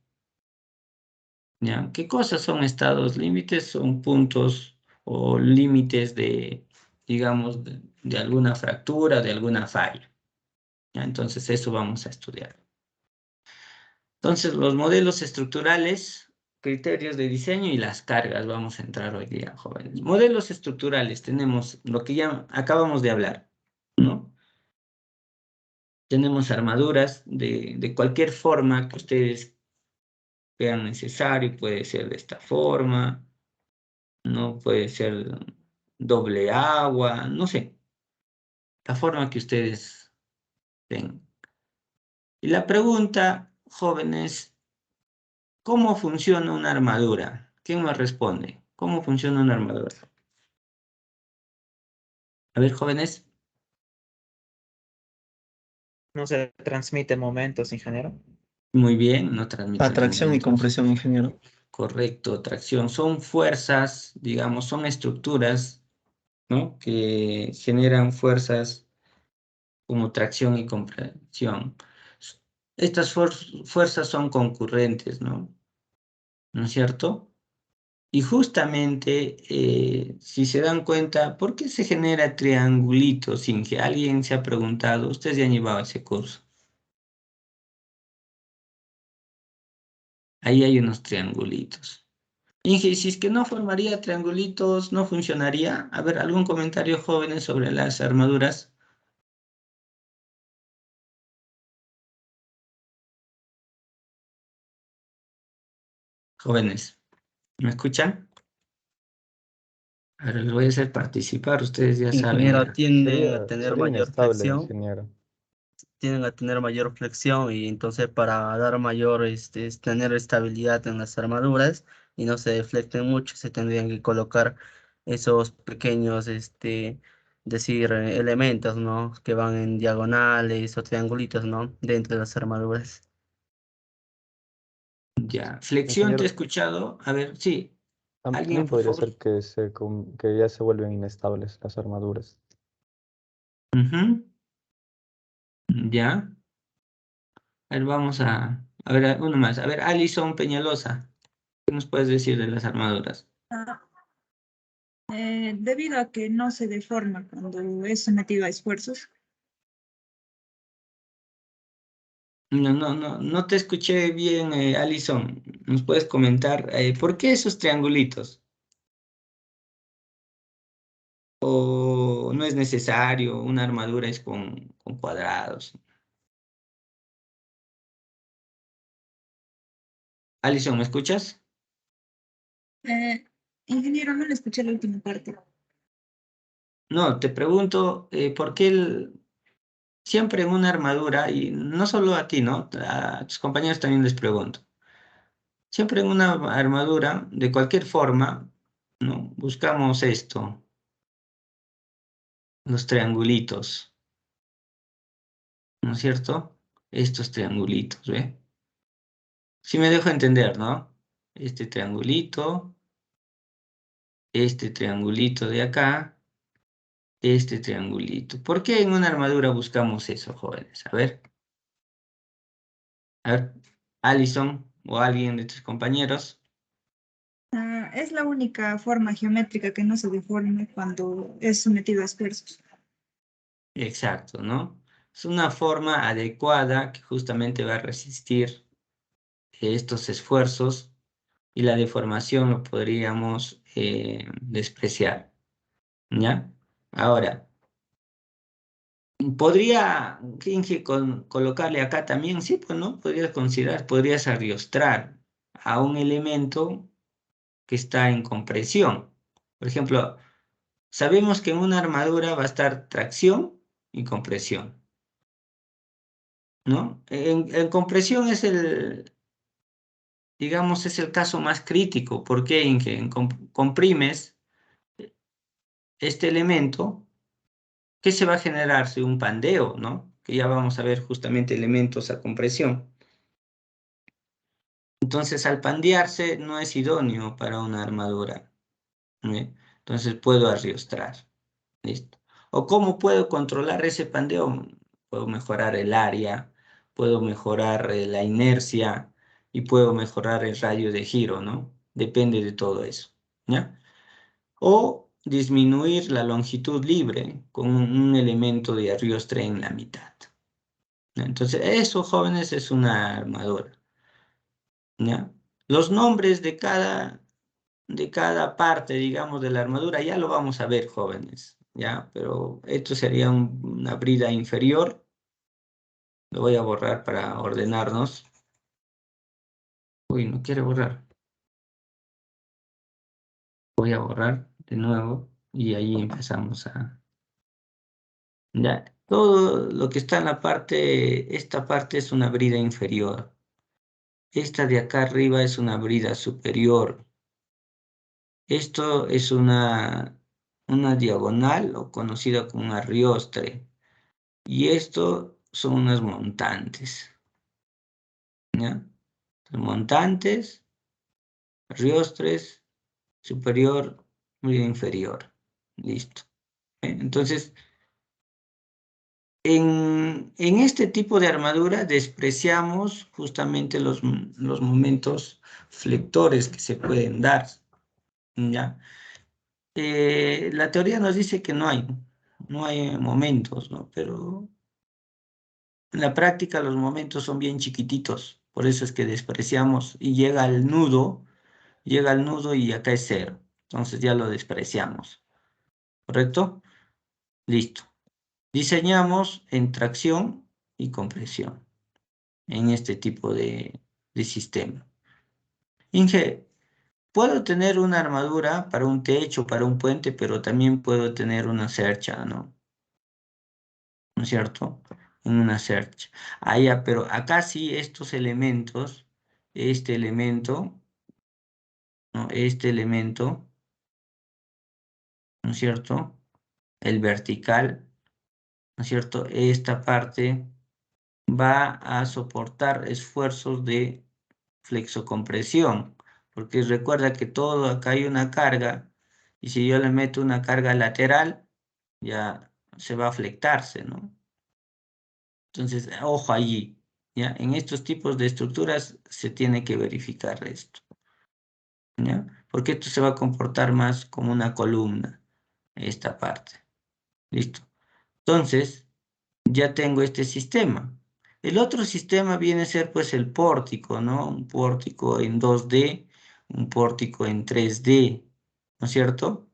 ¿ya? ¿Qué cosas son estados límites? Son puntos o límites de, digamos, de alguna fractura, de alguna falla, ¿ya? Entonces, eso vamos a estudiar. Entonces, los modelos estructurales, criterios de diseño y las cargas, vamos a entrar hoy día, jóvenes. Modelos estructurales, tenemos lo que ya acabamos de hablar, ¿no? Tenemos armaduras de cualquier forma que ustedes vean necesario, puede ser de esta forma, no puede ser doble agua, no sé, la forma que ustedes tengan. Y la pregunta, jóvenes, ¿cómo funciona una armadura? ¿Quién me responde? ¿Cómo funciona una armadura? A ver, jóvenes. No se transmite momentos, ingeniero. Muy bien, no transmiten Atracción y momentos. compresión, ingeniero. Correcto, tracción. Son fuerzas, digamos, son estructuras, ¿no? Que generan fuerzas como tracción y compresión. Estas fuerzas son concurrentes, ¿no? ¿No es cierto? Y justamente, si se dan cuenta, ¿por qué se genera triangulito sin que alguien se ha preguntado? Ustedes ya han llevado ese curso. Ahí hay unos triangulitos. Inge, si es que no formaría triangulitos, ¿no funcionaría? A ver, ¿algún comentario, jóvenes, sobre las armaduras? Jóvenes, ¿me escuchan? Ahora les voy a hacer participar, ustedes ya saben Ingeniero, ya. tienden a tener Sería mayor inestable, flexión, ingeniero. tienden a tener mayor flexión y entonces para dar mayor, es tener estabilidad en las armaduras y no se deflecten mucho, se tendrían que colocar esos pequeños, decir, elementos, ¿no? Que van en diagonales o triangulitos, ¿no? Dentro de las armaduras. Ya, flexión te he Ingeniero, escuchado. A ver, sí, alguien, también por podría favor. ser que, que ya se vuelven inestables las armaduras. Ujú, ya. A ver, a ver, uno más. A ver, Alison Peñalosa, ¿qué nos puedes decir de las armaduras? Debido a que no se deforma cuando es sometido a esfuerzos. No te escuché bien, Alison. ¿Nos puedes comentar por qué esos triangulitos? ¿O no es necesario? Una armadura es con cuadrados. Alison, ¿me escuchas? Eh, Ingeniero, no le escuché la última parte. No, te pregunto, ¿por qué siempre en una armadura, y no solo a ti, ¿no? A tus compañeros también les pregunto, siempre en una armadura, de cualquier forma, ¿no? Buscamos esto, los triangulitos, ¿no es cierto? Estos triangulitos, ¿ve? Si me dejo entender, ¿no? Este triangulito de acá, este triangulito. ¿Por qué en una armadura buscamos eso, jóvenes? A ver, Alison o alguien de tus compañeros. Es la única forma geométrica que no se deforma cuando es sometido a esfuerzos. Exacto, ¿no? Es una forma adecuada que justamente va a resistir estos esfuerzos y la deformación lo podríamos despreciar, ¿ya? Ahora, ¿podría Kinge colocarle acá también? Sí, pues, ¿no? Podrías arriostrar a un elemento que está en compresión. Por ejemplo, sabemos que en una armadura va a estar tracción y compresión, ¿no? En compresión digamos, es el caso más crítico, porque en que comprimes este elemento, ¿qué se va a generarse? Un pandeo, ¿no? Que ya vamos a ver justamente elementos a compresión. Entonces, al pandearse no es idóneo para una armadura, ¿eh? Entonces puedo arriostrar. Listo. ¿O cómo puedo controlar ese pandeo? Puedo mejorar el área, puedo mejorar la inercia y puedo mejorar el radio de giro, ¿no? Depende de todo eso, ¿ya? O disminuir la longitud libre con un elemento de arriostre en la mitad, ¿ya? Entonces, eso, jóvenes, es una armadura, ¿ya? Los nombres de cada parte, digamos, de la armadura, ya lo vamos a ver, jóvenes, ¿ya? Pero esto sería una brida inferior. Lo voy a borrar para ordenarnos. Uy, no quiere borrar. Voy a borrar de nuevo y ahí empezamos a... Ya, todo lo que está en esta parte es una brida inferior. Esta de acá arriba es una brida superior. Esto es una diagonal o conocida como un arriostre. Y esto son unas montantes. ¿ya? Montantes, arriostres, superior y inferior. Listo. Entonces, en este tipo de armadura despreciamos justamente los momentos flectores que se pueden dar, ¿ya? La teoría nos dice que no hay momentos, ¿no? Pero en la práctica los momentos son bien chiquititos, por eso es que despreciamos y llega al nudo y acá es cero, entonces ya lo despreciamos, ¿correcto? Listo. Diseñamos en tracción y compresión en este tipo de sistema. Inge, puedo tener una armadura para un techo, para un puente, pero también puedo tener una cercha, ¿no? ¿No es cierto? En una cercha. Ah, ya, pero acá sí estos elementos, este elemento, ¿no? Este elemento, ¿no es cierto? El vertical, ¿no es cierto? Esta parte va a soportar esfuerzos de flexocompresión, porque recuerda que todo acá hay una carga, y si yo le meto una carga lateral, ya se va a flectarse, ¿no? Entonces, ojo allí, ¿ya? En estos tipos de estructuras se tiene que verificar esto, ¿ya? Porque esto se va a comportar más como una columna, esta parte. ¿Listo? Entonces, ya tengo este sistema. El otro sistema viene a ser pues el pórtico, ¿no? Un pórtico en 2D, un pórtico en 3D, ¿no es cierto?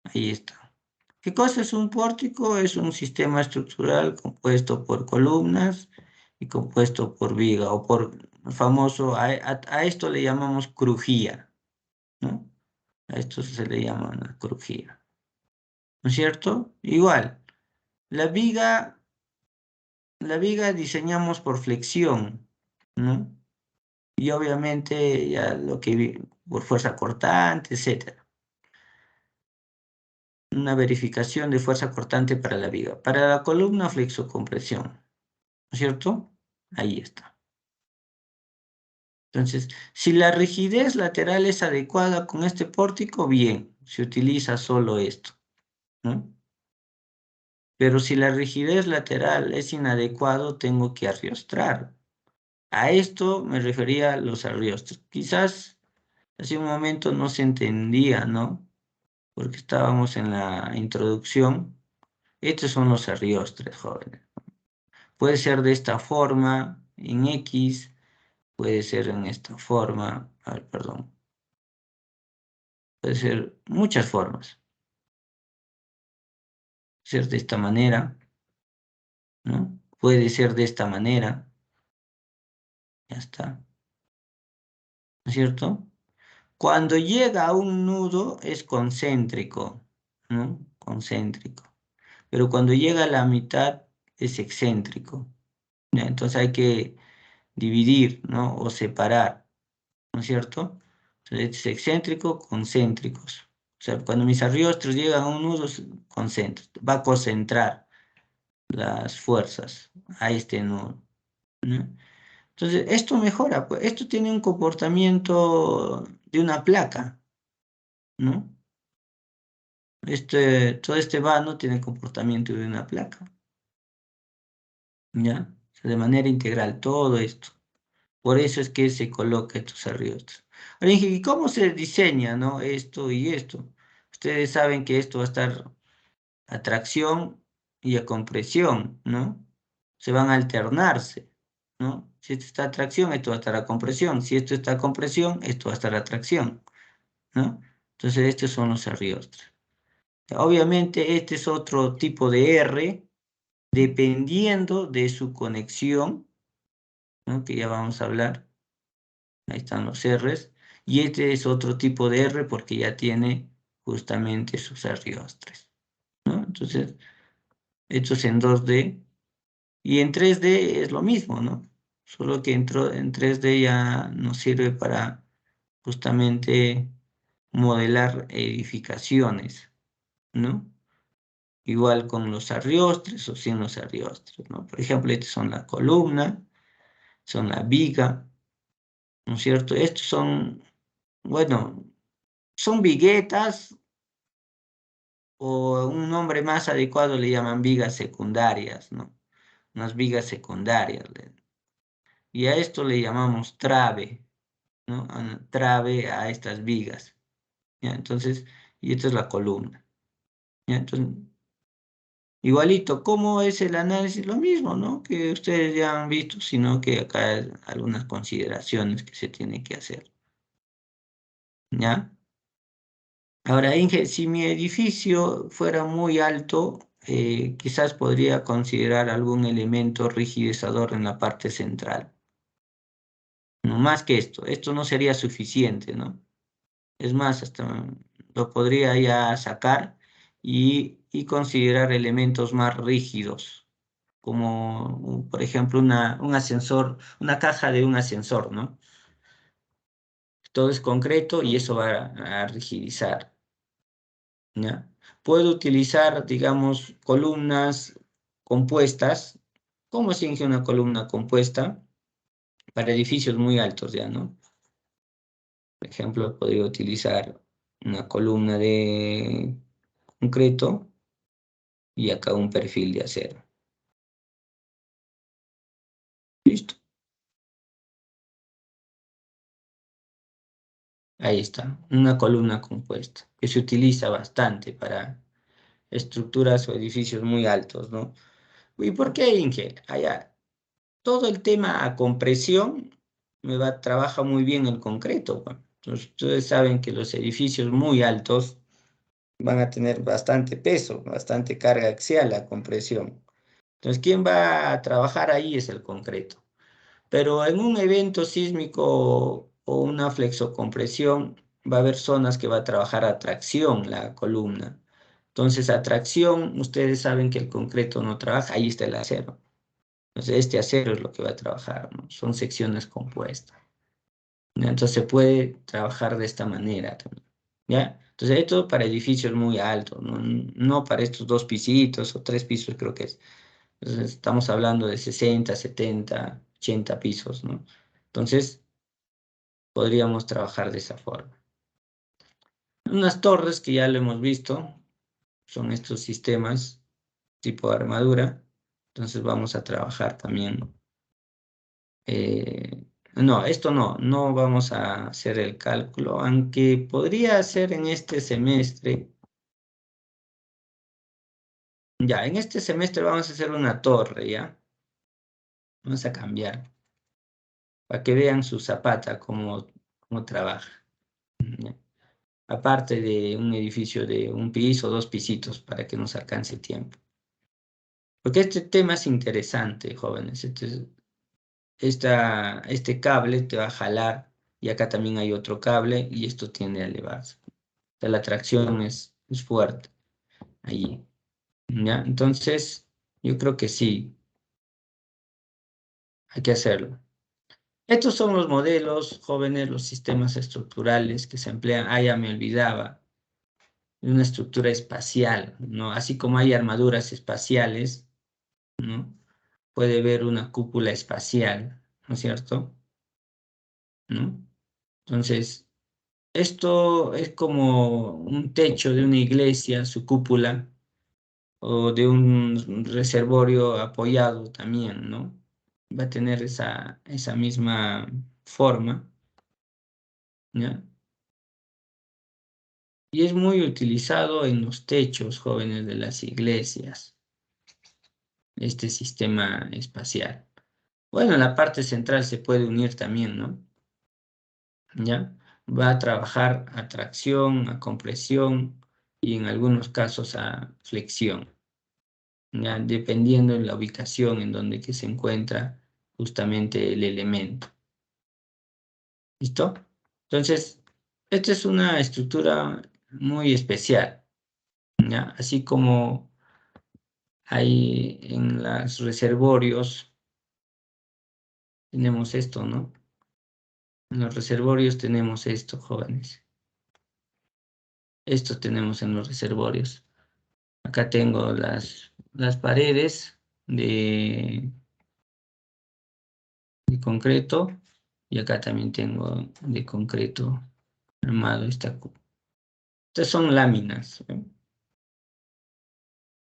Ahí está. ¿Qué cosa es un pórtico? Es un sistema estructural compuesto por columnas y compuesto por viga o por el famoso, a esto le llamamos crujía, ¿no? A esto se le llama una crujía, ¿no es cierto? Igual, la viga diseñamos por flexión, ¿no? Y obviamente ya por fuerza cortante, etcétera. Una verificación de fuerza cortante para la viga. Para la columna, flexocompresión, ¿no es cierto? Ahí está. Entonces, si la rigidez lateral es adecuada con este pórtico, bien, se utiliza solo esto, ¿no? Pero si la rigidez lateral es inadecuado, tengo que arriostrar. A esto me refería a los arriostros. Quizás hace un momento no se entendía, ¿no? Porque estábamos en la introducción. Estos son los arriostres, jóvenes. Puede ser de esta forma, en X, puede ser en esta forma, a ver, perdón. Puede ser muchas formas. Puede ser de esta manera, ¿no? Puede ser de esta manera. Ya está. ¿No es cierto? Cuando llega a un nudo es concéntrico, ¿no? Concéntrico. Pero cuando llega a la mitad es excéntrico, ¿ya? Entonces hay que dividir, ¿no? O separar, ¿no es cierto? Entonces este es excéntrico, concéntricos. O sea, cuando mis arriostros llegan a un nudo, va a concentrar las fuerzas a este nudo, ¿no? Entonces, esto mejora, pues, esto tiene un comportamiento de una placa, ¿no? Todo este vano tiene comportamiento de una placa, ¿ya? O sea, de manera integral, todo esto. Por eso es que se coloca estos arriostros. Ahora dije, ¿y cómo se diseña, no? Esto y esto. Ustedes saben que esto va a estar a tracción y a compresión, ¿no? Se van a alternarse, ¿no? Si esto está a tracción, esto va a estar a compresión. Si esto está a compresión, esto va a estar a tracción, ¿no? Entonces, estos son los arriostros. Obviamente, este es otro tipo de R, dependiendo de su conexión, ¿no? Que ya vamos a hablar. Ahí están los R's. Y este es otro tipo de R porque ya tiene justamente sus arriostres, ¿no? Entonces, esto es en 2D. Y en 3D es lo mismo, ¿no? Solo que en 3D ya nos sirve para justamente modelar edificaciones, ¿no? Igual con los arriostres o sin los arriostres, ¿no? Por ejemplo, estas son la columna. son la viga, ¿no es cierto? Estos son, bueno, son viguetas, o un nombre más adecuado le llaman vigas secundarias, ¿no? Unas vigas secundarias. Y a esto le llamamos trave, ¿no? Trave a estas vigas, ¿ya? Entonces, y esta es la columna, ¿ya? Entonces, igualito, ¿cómo es el análisis? Lo mismo, ¿no? Que ustedes ya han visto, sino que acá hay algunas consideraciones que se tienen que hacer, ¿ya? Ahora, Inge, si mi edificio fuera muy alto, quizás podría considerar algún elemento rigidizador en la parte central. No más que esto no sería suficiente, ¿no? Es más, hasta lo podría ya sacar y considerar elementos más rígidos, como por ejemplo un ascensor, una caja de un ascensor, ¿no? Todo es concreto y eso va a rigidizar, ¿ya? Puedo utilizar, digamos, columnas compuestas. ¿Cómo se inge una columna compuesta? Para edificios muy altos ya, ¿no? Por ejemplo, podría utilizar una columna de concreto y acá un perfil de acero. Listo. Ahí está, una columna compuesta, que se utiliza bastante para estructuras o edificios muy altos, ¿no? ¿Y por qué, Inge? Allá, todo el tema a compresión trabaja muy bien el concreto, pues. Entonces, ustedes saben que los edificios muy altos van a tener bastante peso, bastante carga axial, la compresión. Entonces, ¿quién va a trabajar ahí? Es el concreto. Pero en un evento sísmico o una flexocompresión, va a haber zonas que va a trabajar a tracción la columna. Entonces, a tracción, ustedes saben que el concreto no trabaja, ahí está el acero. Entonces, este acero es lo que va a trabajar, ¿no? Son secciones compuestas, ¿ya? Entonces, se puede trabajar de esta manera también, ¿ya? Entonces, esto para edificios muy altos, ¿no? No para estos 2 pisitos o 3 pisos, creo que es. Entonces, estamos hablando de 60, 70, 80 pisos, ¿no? Entonces, podríamos trabajar de esa forma. Unas torres que ya lo hemos visto, son estos sistemas tipo armadura. Entonces, vamos a trabajar también. No, esto no vamos a hacer el cálculo, aunque podría ser en este semestre. Ya, en este semestre vamos a hacer una torre, ¿ya? Vamos a cambiar, para que vean su zapata cómo trabaja, ¿ya? Aparte de un edificio de 1 piso, 2 pisitos, para que nos alcance tiempo. Porque este tema es interesante, jóvenes. Este cable te va a jalar y acá también hay otro cable y esto tiende a elevarse. O sea, la tracción es fuerte allí, ¿ya? Entonces, yo creo que sí, hay que hacerlo. Estos son los modelos, jóvenes, los sistemas estructurales que se emplean. Ah, ya me olvidaba. Una estructura espacial, ¿no? Así como hay armaduras espaciales, ¿no? Puede haber una cúpula espacial, ¿no es cierto? ¿No? Entonces, esto es como un techo de una iglesia, su cúpula, o de un reservorio apoyado también, ¿no? Va a tener esa misma forma, ¿ya? Y es muy utilizado en los techos, jóvenes, de las iglesias, este sistema espacial. Bueno, en la parte central se puede unir también, ¿no? ¿Ya? Va a trabajar a tracción, a compresión y en algunos casos a flexión, ¿ya? Dependiendo de la ubicación en donde que se encuentra justamente el elemento. ¿Listo? Entonces, esta es una estructura muy especial, ¿ya? Así como hay en los reservorios, tenemos esto, ¿no? En los reservorios tenemos esto, jóvenes. Esto tenemos en los reservorios. Acá tengo las paredes de concreto, y acá también tengo de concreto armado esta. Estas son láminas, ¿eh?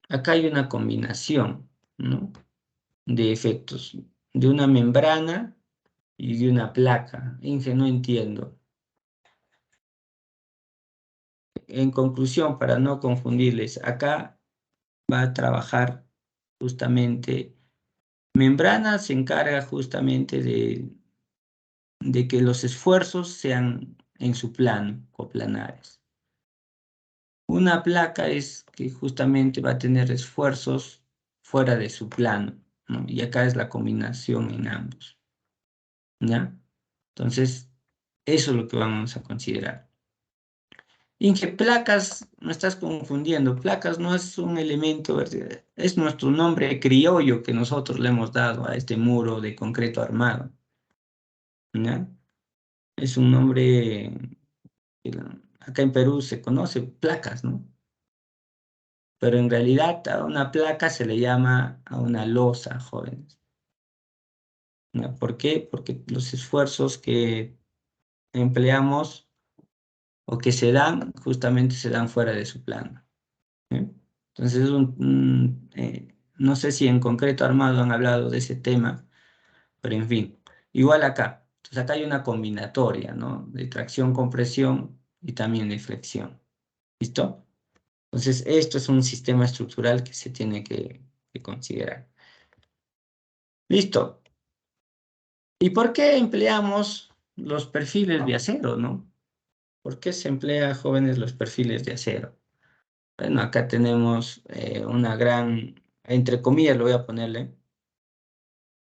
Acá hay una combinación, ¿no?, de efectos, de una membrana y de una placa. Inge, no entiendo. En conclusión, para no confundirles, acá va a trabajar justamente, membrana se encarga justamente de que los esfuerzos sean en su plano, coplanares. Una placa es que justamente va a tener esfuerzos fuera de su plano, ¿no? Y acá es la combinación en ambos, ¿ya? Entonces, eso es lo que vamos a considerar. Inge, placas, me estás confundiendo. Placas no es un elemento, es nuestro nombre criollo que nosotros le hemos dado a este muro de concreto armado, ¿ya? Es un nombre que acá en Perú se conoce, placas, ¿no? Pero en realidad a una placa se le llama a una losa, jóvenes, ¿ya? ¿Por qué? Porque los esfuerzos que empleamos o que se dan, justamente se dan fuera de su plano, ¿eh? Entonces, no sé si en concreto armado han hablado de ese tema, pero en fin, igual acá. Entonces acá hay una combinatoria, ¿no?, de tracción, compresión y también de flexión. ¿Listo? Entonces, esto es un sistema estructural que se tiene que considerar. Listo. ¿Y por qué empleamos los perfiles de acero, no? ¿Por qué se emplea, jóvenes, los perfiles de acero? Bueno, acá tenemos una gran, entre comillas lo voy a ponerle,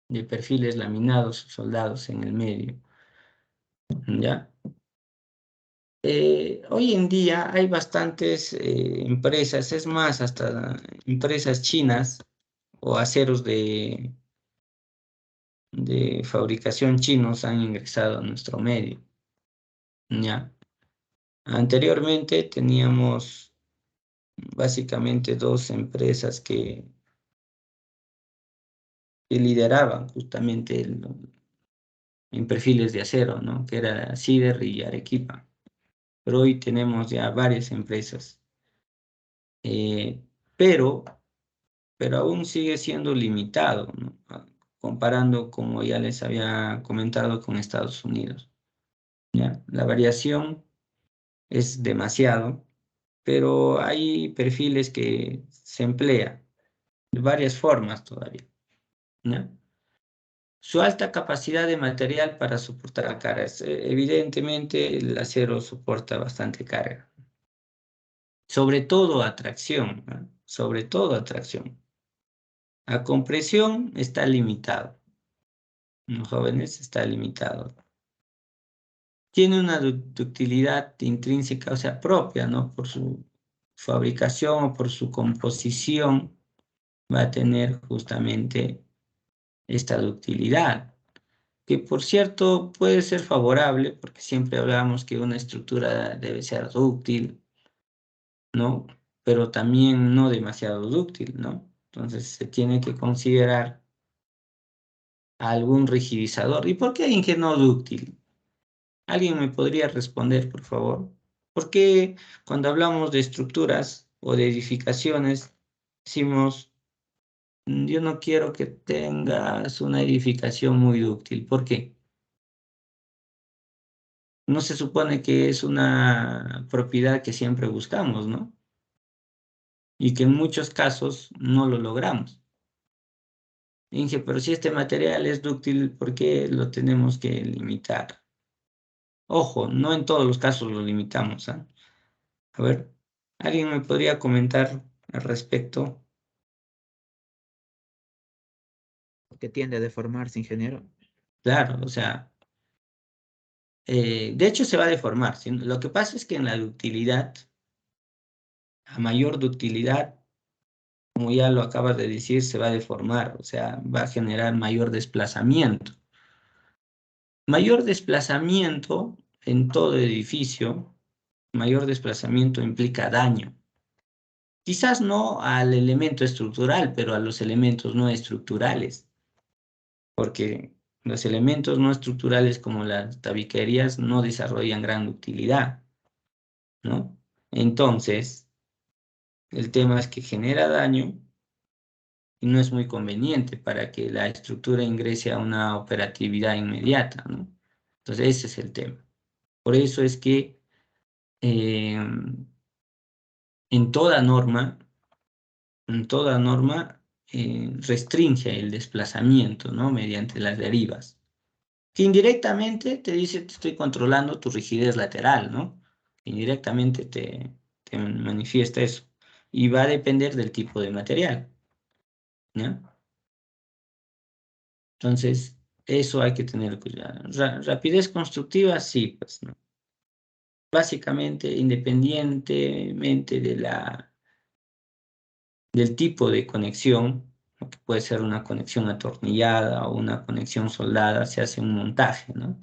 de perfiles laminados, soldados en el medio, ¿ya? Hoy en día hay bastantes empresas, es más, hasta empresas chinas o aceros de fabricación chinos han ingresado a nuestro medio, ¿ya? Anteriormente teníamos básicamente dos empresas que lideraban justamente en perfiles de acero, ¿no?, que era Sider y Arequipa. Pero hoy tenemos ya varias empresas, eh, pero aún sigue siendo limitado, ¿no?, comparando, como ya les había comentado, con Estados Unidos, ¿ya? La variación es demasiado, pero hay perfiles que se emplean de varias formas todavía, ¿ya? Su alta capacidad de material para soportar cargas. Evidentemente, el acero soporta bastante carga. Sobre todo a tracción, ¿no? Sobre todo a tracción. A compresión está limitado. ¿No, jóvenes? Está limitado. Tiene una ductilidad intrínseca, o sea, propia, ¿no? Por su fabricación o por su composición, va a tener justamente esta ductilidad, que por cierto puede ser favorable, porque siempre hablamos que una estructura debe ser dúctil, ¿no? Pero también no demasiado dúctil, ¿no? Entonces se tiene que considerar algún rigidizador. ¿Y por qué dije no dúctil? ¿Alguien me podría responder, por favor? ¿Por qué cuando hablamos de estructuras o de edificaciones decimos, yo no quiero que tengas una edificación muy dúctil? ¿Por qué? No se supone que es una propiedad que siempre buscamos, ¿no? Y que en muchos casos no lo logramos. Inge, pero si este material es dúctil, ¿por qué lo tenemos que limitar? Ojo, no en todos los casos lo limitamos, ¿eh? A ver, ¿alguien me podría comentar al respecto? Que tiende a deformarse, ingeniero. Claro, o sea, de hecho se va a deformar. Lo que pasa es que en la ductilidad, a mayor ductilidad, como ya lo acabas de decir, se va a deformar, o sea, va a generar mayor desplazamiento. Mayor desplazamiento en todo edificio, mayor desplazamiento implica daño. Quizás no al elemento estructural, pero a los elementos no estructurales. Porque Los elementos no estructurales como las tabiquerías no desarrollan gran utilidad, ¿no? Entonces, el tema es que genera daño y no es muy conveniente para que la estructura ingrese a una operatividad inmediata, ¿no? Entonces, ese es el tema. Por eso es que eh, en toda norma, restringe el desplazamiento, ¿no? Mediante las derivas. Que indirectamente te dice, te estoy controlando tu rigidez lateral, ¿no? Indirectamente te manifiesta eso. Y va a depender del tipo de material, ¿ya? Entonces, eso hay que tener cuidado. Rapidez constructiva, sí, pues, ¿no? Básicamente, independientemente del tipo de conexión, que puede ser una conexión atornillada o una conexión soldada, se hace un montaje, ¿no?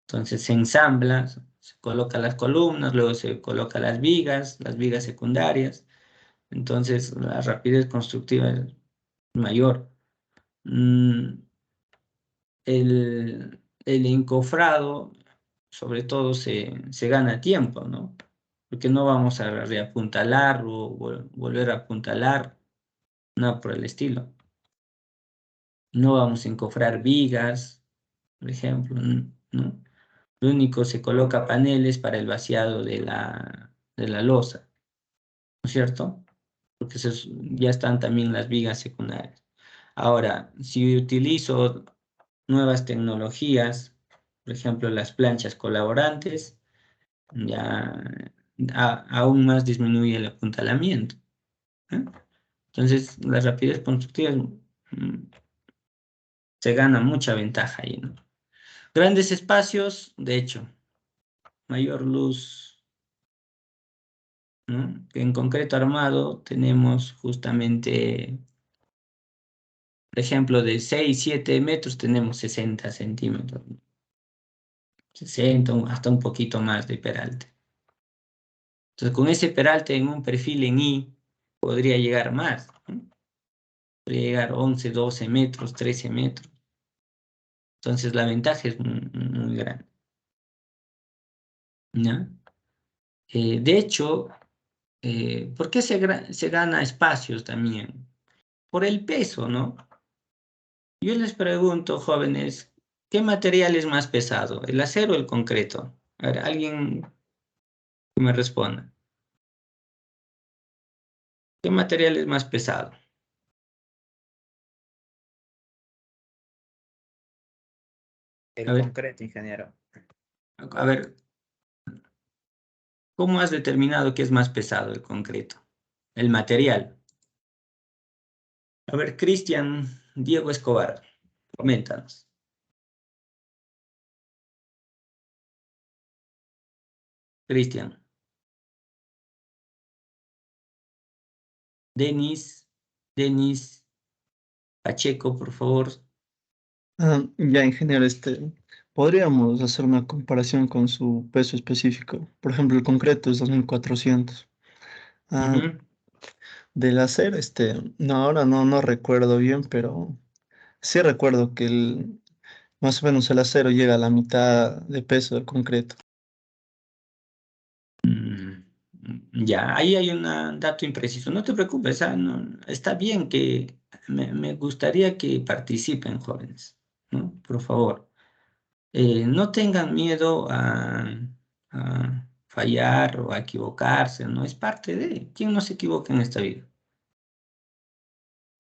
Entonces se ensambla, se coloca las columnas, luego se coloca las vigas secundarias, entonces la rapidez constructiva es mayor. Mm, el encofrado, sobre todo, se gana tiempo, ¿no? Porque no vamos a reapuntalar o volver a apuntalar, nada por el estilo. No vamos a encofrar vigas, por ejemplo, ¿no? Lo único, se coloca paneles para el vaciado de la losa, ¿no es cierto? Porque ya están también las vigas secundarias. Ahora, si utilizo nuevas tecnologías, por ejemplo, las planchas colaborantes, ya aún más disminuye el apuntalamiento, ¿eh? Entonces, la rapidez constructiva se gana mucha ventaja ahí, ¿no? Grandes espacios, de hecho, mayor luz, ¿no? En concreto armado tenemos justamente, por ejemplo, de 6, 7 metros tenemos 60 centímetros, 60, hasta un poquito más de peralte. Entonces, con ese peralte en un perfil en I, podría llegar más, ¿no? Podría llegar 11, 12 metros, 13 metros. Entonces, la ventaja es muy, muy grande, ¿no? De hecho, ¿por qué se gana espacios también? Por el peso, ¿no? Yo les pregunto, jóvenes, ¿qué material es más pesado, el acero o el concreto? A ver, alguien que me responda. ¿Qué material es más pesado? El A ver, concreto, ingeniero. a ver, ¿cómo has determinado que es más pesado el concreto? El material. A ver, Cristian Diego Escobar, coméntanos. Cristian. Denis Pacheco, por favor. Ya, ingeniero, podríamos hacer una comparación con su peso específico. Por ejemplo, el concreto es 2400. Ah, Ujú. del acero, no, ahora no recuerdo bien, pero sí recuerdo que más o menos el acero llega a la mitad de peso del concreto. Mm, Ya, ahí hay un dato impreciso. No te preocupes, está bien que me gustaría que participen, jóvenes, ¿no? Por favor. No tengan miedo a fallar o a equivocarse, ¿no? Es parte de. ¿Quién no se equivoca en esta vida?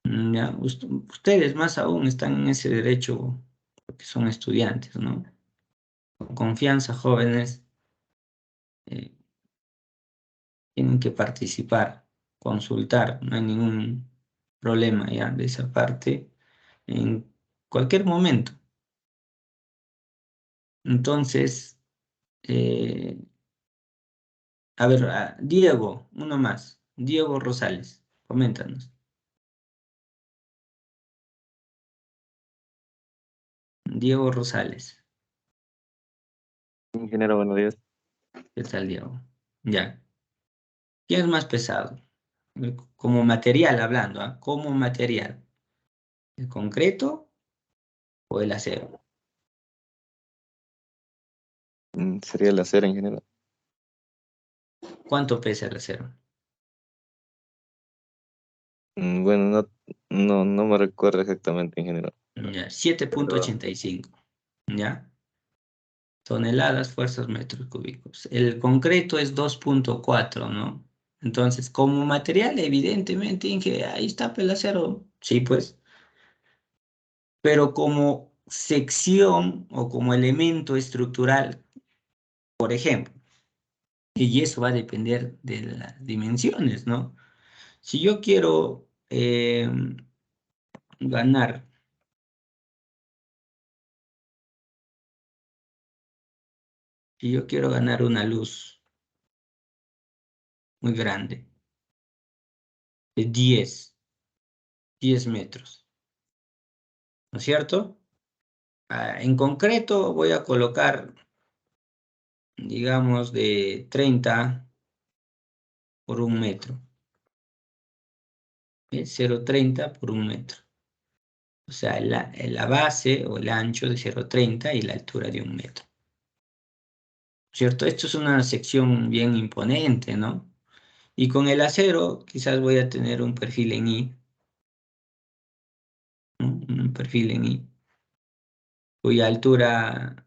Ya, ustedes más aún están en ese derecho porque son estudiantes, ¿no? Con confianza, jóvenes. eh, Tienen que participar, consultar, no hay ningún problema ya de esa parte en cualquier momento. Entonces, eh, a ver, Diego, uno más, Diego Rosales, coméntanos. Diego Rosales, Ingeniero, buenos días. ¿qué tal, Diego? Ya, ¿quién es más pesado? Como material hablando, ¿ah? Como material, ¿el concreto o el acero? Sería el acero, ingeniero. ¿Cuánto pesa el acero? Bueno, no me recuerdo exactamente, ingeniero. Ya, Pero 7.85, ¿ya? Toneladas, fuerzas, metros cúbicos. El concreto es 2.4, ¿no? Entonces, como material, evidentemente, Inge, ahí está el acero. Sí, pues. Pero como sección o como elemento estructural, por ejemplo, y eso va a depender de las dimensiones, ¿no? Si yo quiero ganar, si yo quiero ganar una luz muy grande, de 10 metros, ¿no es cierto? En concreto voy a colocar, digamos, de 30 por 1 metro. 0,30 por 1 metro. O sea, la base o el ancho de 0,30 y la altura de 1 metro. ¿Cierto? Esto es una sección bien imponente, ¿no? Y con el acero quizás voy a tener un perfil en I, ¿no? Un perfil en I, cuya altura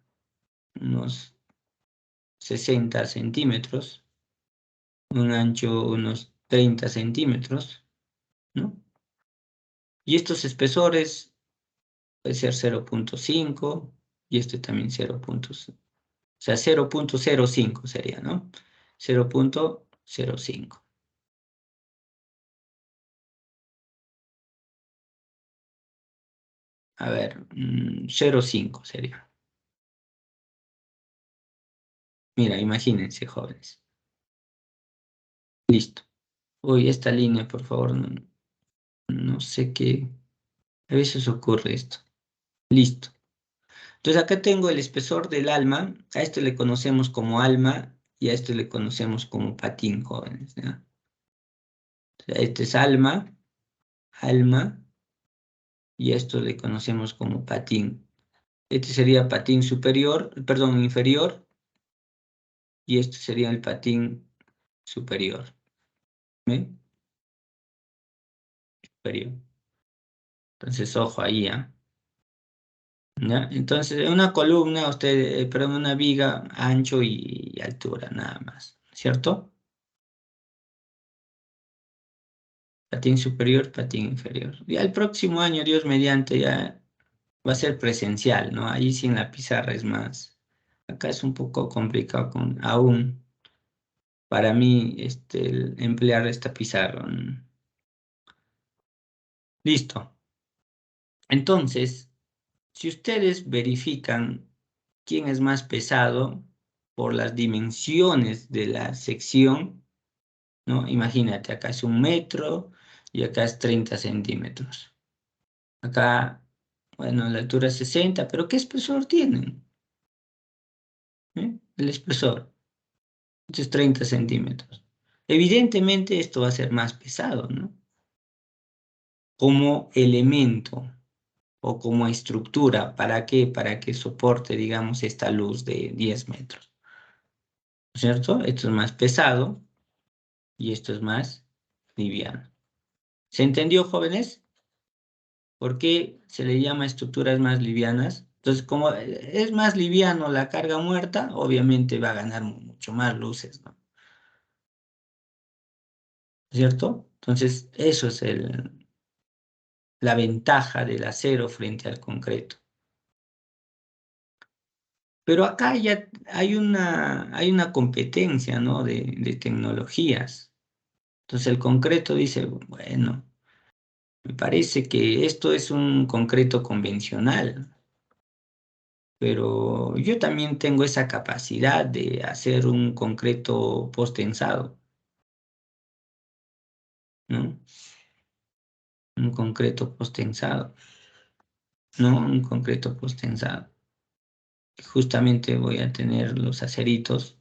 unos 60 centímetros, un ancho unos 30 centímetros, ¿no? Y estos espesores puede ser 0,5 y este también 0,5. O sea, 0,05 sería, ¿no? 0,05. A ver, 0,5 sería. Mira, imagínense, jóvenes. Listo. Uy, esta línea, por favor, no sé qué. A veces ocurre esto. Listo. Entonces acá tengo el espesor del alma. A esto le conocemos como alma y a esto le conocemos como patín, jóvenes, ¿ya? O sea, este es alma, y a esto le conocemos como patín. Este sería patín superior, perdón, inferior, y este sería el patín superior. ¿Ve? Superior. Entonces, ojo ahí, ¿ah? ¿Ya? Entonces, en una columna, perdón, una viga, ancho y altura, nada más, ¿cierto? Patín superior, patín inferior. Ya el próximo año, Dios mediante, ya va a ser presencial, ¿no? Ahí sí en la pizarra es más. Acá es un poco complicado aún para mí emplear esta pizarra. Listo. Entonces, si ustedes verifican quién es más pesado por las dimensiones de la sección, ¿no? Imagínate, acá es 1 metro y acá es 30 centímetros. Acá, bueno, la altura es 60, pero ¿qué espesor tienen? El espesor, esto es 30 centímetros. Evidentemente esto va a ser más pesado, ¿no? Como elemento o como estructura. ¿Para qué? Para que soporte, digamos, esta luz de 10 metros. ¿Cierto? Esto es más pesado y esto es más liviano. ¿Se entendió, jóvenes? ¿Por qué se le llama estructuras más livianas? Entonces, como es más liviano la carga muerta, obviamente va a ganar mucho más luces, ¿no? ¿Cierto? Entonces, eso es la ventaja del acero frente al concreto. Pero acá ya hay una competencia, ¿no? de tecnologías. Entonces el concreto dice, bueno, me parece que esto es un concreto convencional, pero yo también tengo esa capacidad de hacer un concreto post-tensado, ¿no? Un concreto post-tensado, ¿no? Un concreto post-tensado. Justamente voy a tener los aceritos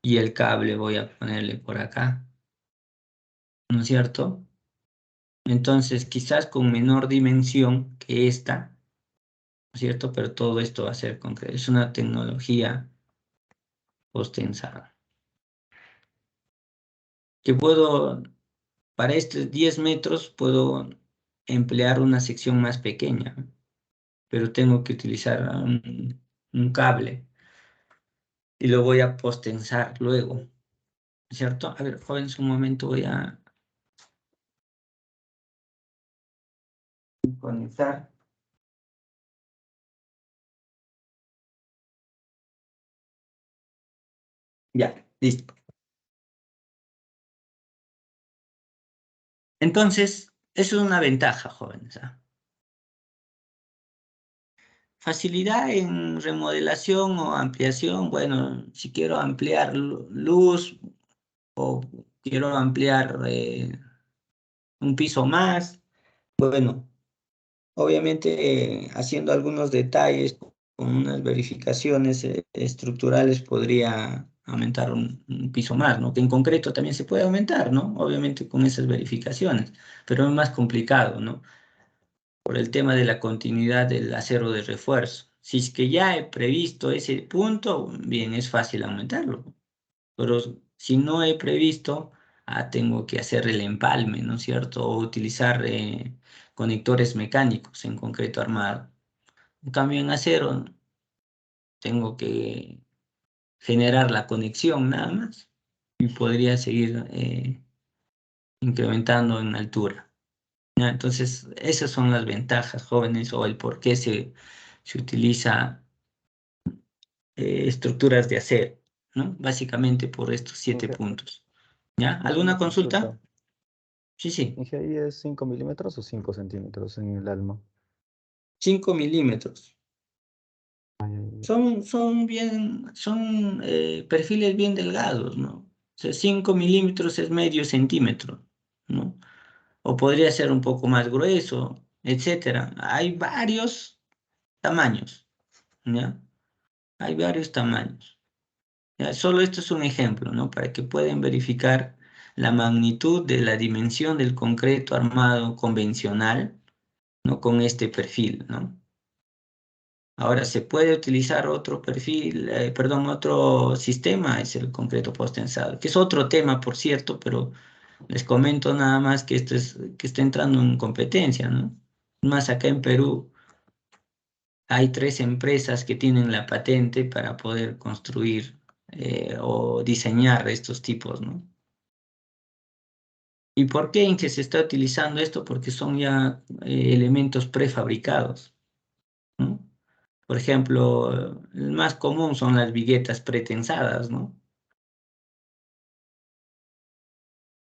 y el cable voy a ponerle por acá, ¿no es cierto? Entonces, quizás con menor dimensión que esta, ¿cierto? Pero todo esto va a ser concreto. Es una tecnología post-tensada. Que puedo, para estos 10 metros, puedo emplear una sección más pequeña, pero tengo que utilizar un cable y lo voy a post-tensar luego, ¿cierto? A ver, jóvenes, un momento voy a conectar. Ya, listo. Entonces, eso es una ventaja, jóvenes. Facilidad en remodelación o ampliación. Bueno, si quiero ampliar luz o quiero ampliar un piso más, bueno, obviamente haciendo algunos detalles con unas verificaciones estructurales podría aumentar un piso más, ¿no? Que en concreto también se puede aumentar, ¿no? Obviamente con esas verificaciones, pero es más complicado, ¿no? Por el tema de la continuidad del acero de refuerzo. Si es que ya he previsto ese punto, bien, es fácil aumentarlo. Pero si no he previsto, tengo que hacer el empalme, ¿no es cierto? O utilizar conectores mecánicos, en concreto armado. En cambio, en acero, tengo que generar la conexión nada más y podría seguir incrementando en altura. ¿Ya? Entonces, esas son las ventajas, jóvenes, o el por qué se utiliza estructuras de acero, ¿no? Básicamente por estos 7 puntos. ¿Ya? ¿Alguna consulta? Sí, sí. ¿Ahí es 5 milímetros o 5 centímetros en el alma? 5 milímetros. Ay, ay, ay. Son perfiles bien delgados, ¿no? O sea, 5 milímetros es medio centímetro, ¿no? O podría ser un poco más grueso, etcétera. Hay varios tamaños, ¿ya? Hay varios tamaños. ¿Ya? Solo esto es un ejemplo, ¿no? Para que puedan verificar la magnitud de la dimensión del concreto armado convencional, ¿no? Con este perfil, ¿no? Ahora, se puede utilizar otro perfil, perdón, otro sistema, es el concreto post-tensado, que es otro tema, por cierto, pero les comento nada más que que está entrando en competencia, ¿no? Más acá en Perú hay 3 empresas que tienen la patente para poder construir o diseñar estos tipos, ¿no? ¿Y por qué en que se está utilizando esto? Porque son ya elementos prefabricados, ¿no? Por ejemplo, el más común son las viguetas pretensadas, ¿no?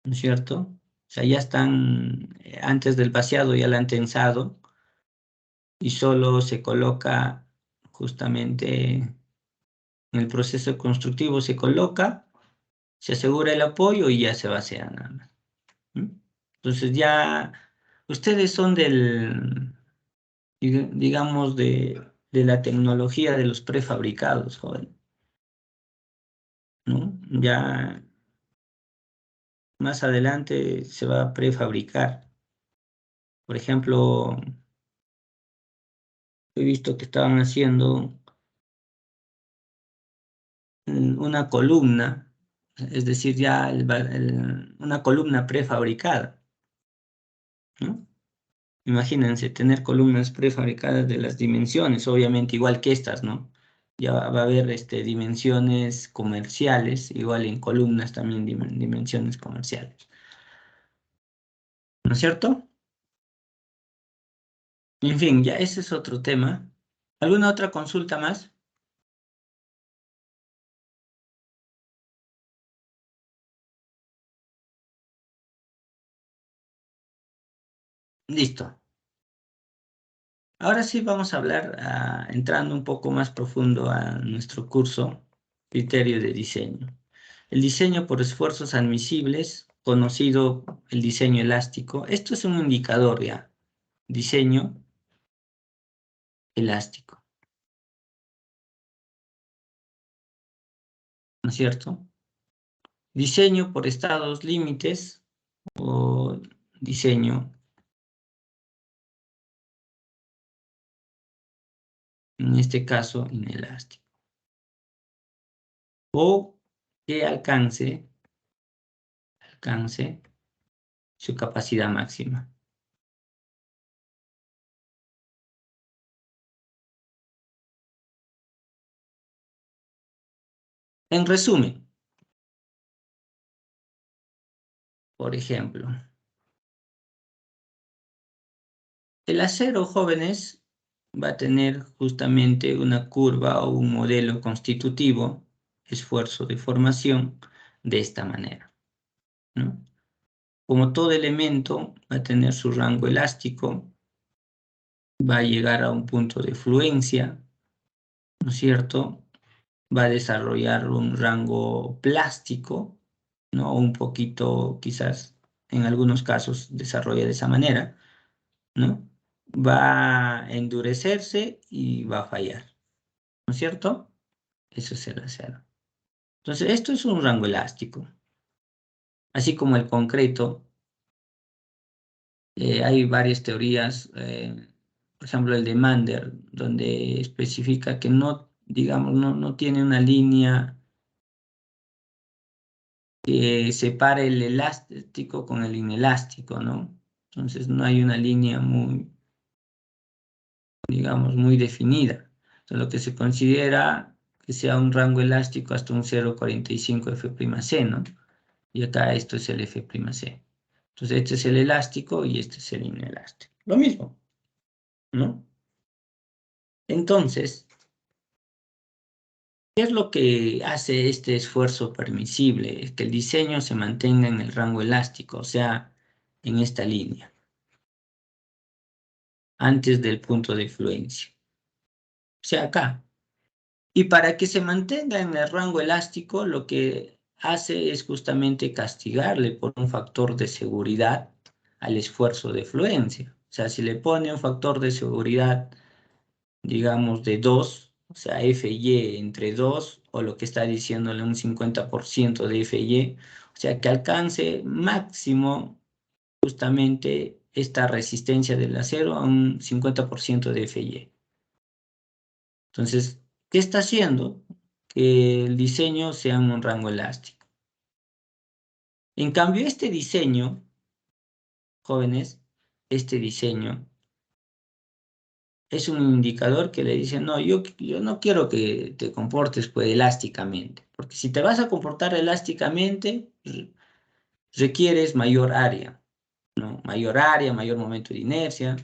¿No es cierto? O sea, ya están, antes del vaciado ya la han tensado y solo se coloca justamente en el proceso constructivo, se coloca, se asegura el apoyo y ya se vacía nada más. ¿Mm? Entonces ya ustedes son digamos, de la tecnología de los prefabricados, joven, ¿no? Ya más adelante se va a prefabricar. Por ejemplo, he visto que estaban haciendo una columna, es decir, ya una columna prefabricada, ¿no? Imagínense tener columnas prefabricadas de las dimensiones, obviamente igual que estas, ¿no? Ya va a haber dimensiones comerciales, igual en columnas también dimensiones comerciales. ¿No es cierto? En fin, ya ese es otro tema. ¿Alguna otra consulta más? Listo. Ahora sí vamos a hablar, entrando un poco más profundo a nuestro curso, criterio de diseño. El diseño por esfuerzos admisibles, conocido el diseño elástico. Esto es un indicador ya. Diseño elástico. ¿No es cierto? Diseño por estados límites o diseño en este caso inelástico. O que alcance su capacidad máxima. En resumen, por ejemplo, el acero, jóvenes, va a tener justamente una curva o un modelo constitutivo, esfuerzo de formación, de esta manera, ¿no? Como todo elemento va a tener su rango elástico, va a llegar a un punto de fluencia, ¿no es cierto? Va a desarrollar un rango plástico, ¿no? Un poquito, quizás, en algunos casos, desarrolla de esa manera, ¿no? Va a endurecerse y va a fallar, ¿no es cierto? Eso es el acero. Entonces, esto es un rango elástico. Así como el concreto, hay varias teorías, por ejemplo, el de Mander, donde especifica que no, digamos, no tiene una línea que separe el elástico con el inelástico, ¿no? Entonces, no hay una línea muy, digamos, muy definida. Entonces, lo que se considera que sea un rango elástico hasta un 0,45 F'C, ¿no? Y acá esto es el F'C. Entonces, este es el elástico y este es el inelástico. Lo mismo, ¿no? Entonces, ¿qué es lo que hace este esfuerzo permisible? Es que el diseño se mantenga en el rango elástico, o sea, en esta línea, antes del punto de fluencia, o sea, acá. Y para que se mantenga en el rango elástico, lo que hace es justamente castigarle por un factor de seguridad al esfuerzo de fluencia. O sea, si le pone un factor de seguridad, digamos, de 2, o sea, Fy entre 2, o lo que está diciéndole un 50% de Fy, o sea, que alcance máximo justamente esta resistencia del acero a un 50% de Fy. Entonces, ¿qué está haciendo? Que el diseño sea en un rango elástico. En cambio, este diseño, jóvenes, este diseño es un indicador que le dice, no, yo no quiero que te comportes pues elásticamente, porque si te vas a comportar elásticamente, requieres mayor área, ¿no? Mayor área, mayor momento de inercia.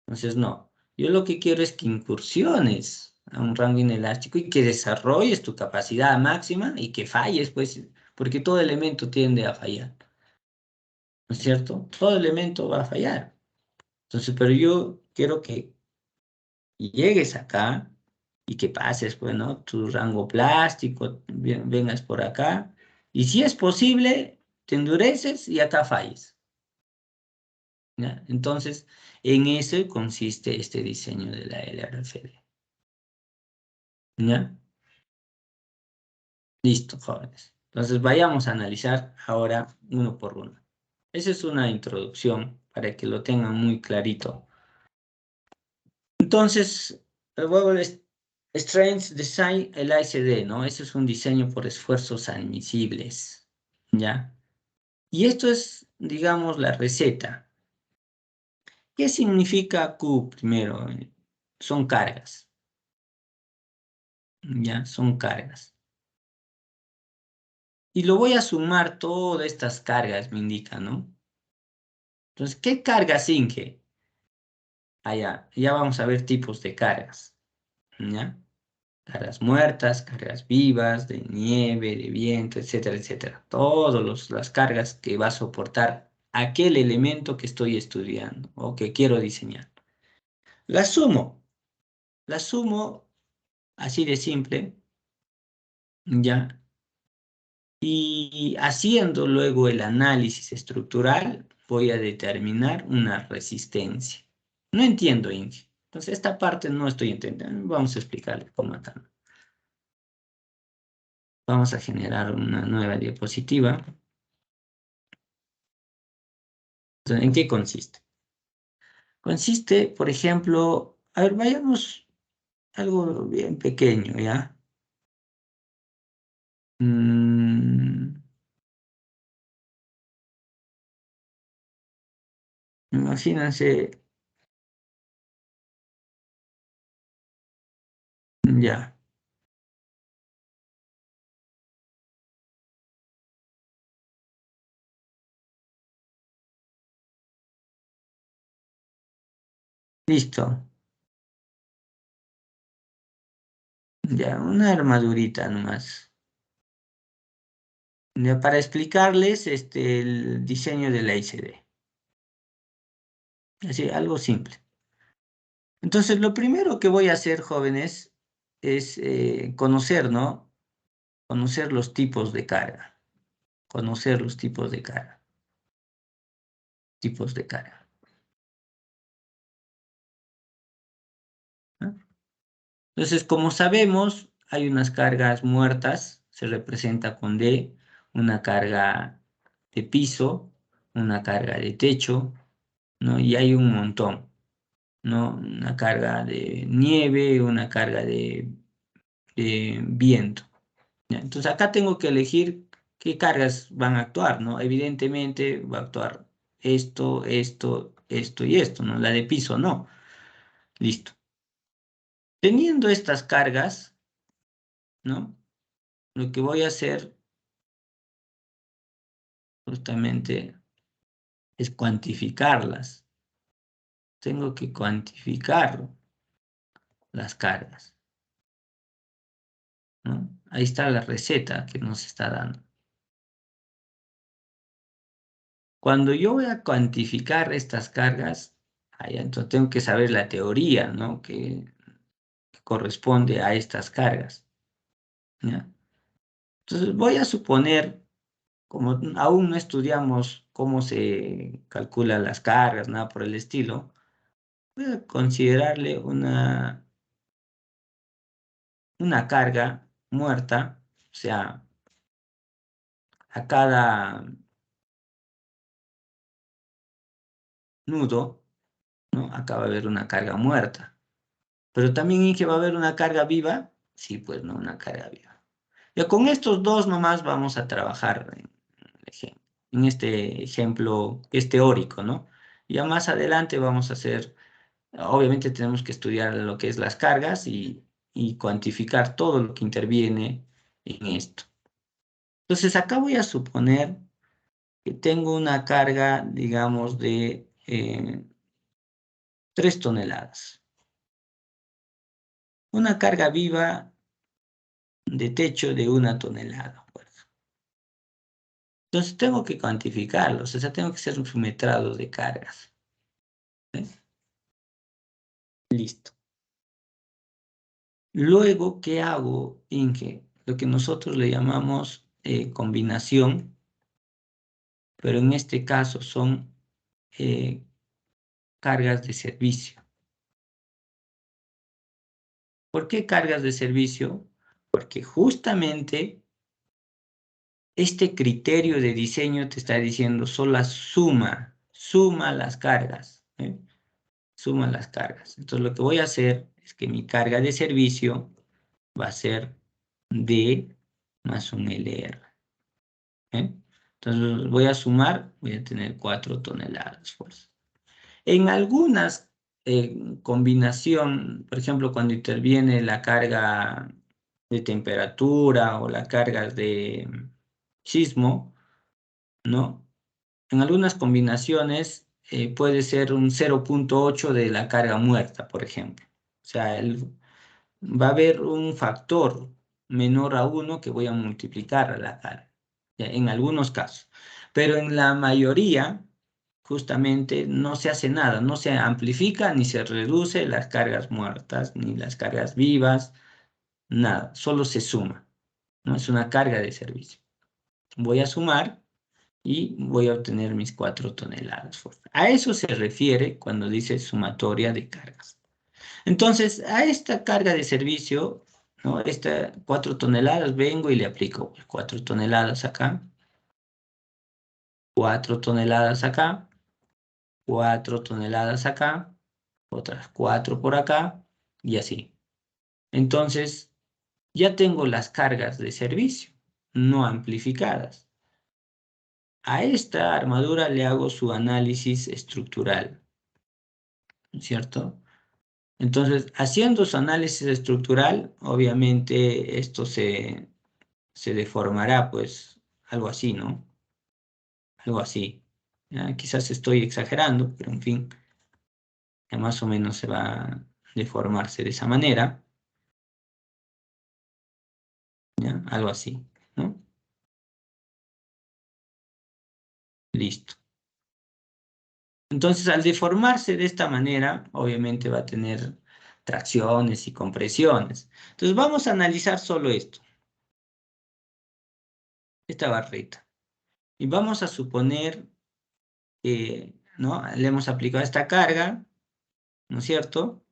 Entonces, no. Yo lo que quiero es que incursiones a un rango inelástico y que desarrolles tu capacidad máxima y que falles, pues, porque todo elemento tiende a fallar, ¿no es cierto? Todo elemento va a fallar. Entonces, pero yo quiero que llegues acá y que pases, pues, ¿no? Tu rango plástico, vengas por acá. Y si es posible, te endureces y acá falles, ¿ya? Entonces, en eso consiste este diseño de la LRFD. ¿Ya? Listo, jóvenes. Entonces vayamos a analizar ahora uno por uno. Esa es una introducción para que lo tengan muy clarito. Entonces, luego de Strength Design, el ASD, ¿no? Ese es un diseño por esfuerzos admisibles, ¿ya? Y esto es, digamos, la receta. ¿Qué significa Q primero? Son cargas, ¿ya? Son cargas. Y lo voy a sumar todas estas cargas, me indica, ¿no? Entonces, ¿qué cargas Inge? Ya vamos a ver tipos de cargas, ¿ya? Cargas muertas, cargas vivas, de nieve, de viento, etcétera, etcétera. Todas las cargas que va a soportar aquel elemento que estoy estudiando o que quiero diseñar. Las sumo así de simple, ¿ya? Y haciendo luego el análisis estructural, voy a determinar una resistencia. No entiendo, Inge. Entonces, esta parte no estoy entendiendo. Vamos a explicarle cómo acá. Vamos a generar una nueva diapositiva. Entonces, ¿en qué consiste? Consiste, por ejemplo, a ver, vayamos algo bien pequeño, ¿ya? Mm, imagínense, ya, listo. Ya, una armadurita nomás. Ya, para explicarles el diseño de la ICD. Así, algo simple. Entonces, lo primero que voy a hacer, jóvenes, es conocer, ¿no? Conocer los tipos de carga. Conocer los tipos de carga. Tipos de carga. ¿No? Entonces, como sabemos, hay unas cargas muertas, se representa con D, una carga de piso, una carga de techo, ¿no? Y hay un montón, ¿no? Una carga de nieve, una carga de viento. ¿Ya? Entonces, acá tengo que elegir qué cargas van a actuar, ¿no? Evidentemente va a actuar esto y esto, ¿no? La de piso no. Listo. Teniendo estas cargas, ¿no? Lo que voy a hacer justamente es cuantificarlas. Tengo que cuantificar las cargas, ¿no? Ahí está la receta que nos está dando. Cuando yo voy a cuantificar estas cargas, entonces tengo que saber la teoría, ¿no? Que corresponde a estas cargas, ¿ya? Entonces voy a suponer, como aún no estudiamos cómo se calculan las cargas, nada por el estilo, voy a considerarle una carga muerta, o sea, a cada nudo, ¿no? Acá va a haber una carga muerta. Pero también ¿y que va a haber una carga viva? Sí, pues no, una carga viva. Ya con estos dos nomás vamos a trabajar en este ejemplo que es teórico, ¿no? Ya más adelante vamos a hacer, obviamente tenemos que estudiar lo que es las cargas y cuantificar todo lo que interviene en esto. Entonces acá voy a suponer que tengo una carga, digamos, de 3 toneladas. Una carga viva de techo de 1 tonelada. Pues. Entonces tengo que cuantificarlos, o sea, tengo que hacer un sumetrado de cargas. ¿Eh? Listo. Luego, ¿qué hago, Inge? Lo que nosotros le llamamos combinación, pero en este caso son cargas de servicio. ¿Por qué cargas de servicio? Porque justamente este criterio de diseño te está diciendo solo suma las cargas, ¿eh? Suma las cargas. Entonces lo que voy a hacer es que mi carga de servicio va a ser D más un LR. ¿Eh? Entonces voy a sumar, voy a tener 4 toneladas fuerza. En algunas combinación, por ejemplo, cuando interviene la carga de temperatura o la carga de sismo, ¿no? En algunas combinaciones puede ser un 0,8 de la carga muerta, por ejemplo. O sea, va a haber un factor menor a 1 que voy a multiplicar a la carga, ¿ya? En algunos casos. Pero en la mayoría, justamente, no se hace nada, no se amplifica ni se reduce las cargas muertas, ni las cargas vivas, nada, solo se suma, ¿no? Es una carga de servicio. Voy a sumar y voy a obtener mis 4 toneladas. A eso se refiere cuando dice sumatoria de cargas. Entonces, a esta carga de servicio, ¿no? Esta 4 toneladas, vengo y le aplico 4 toneladas acá, 4 toneladas acá, 4 toneladas acá, otras 4 por acá y así. Entonces, ya tengo las cargas de servicio, no amplificadas. A esta armadura le hago su análisis estructural, ¿no es cierto? Entonces, haciendo su análisis estructural, obviamente esto se deformará, pues, algo así, ¿no? Algo así. ¿Ya? Quizás estoy exagerando, pero en fin, ya más o menos se va a deformarse de esa manera, ¿ya? Algo así, ¿no? Listo. Entonces, al deformarse de esta manera, obviamente va a tener tracciones y compresiones. Entonces, vamos a analizar solo esto, esta barrita. Y vamos a suponer que, ¿no? Le hemos aplicado esta carga, ¿no es cierto?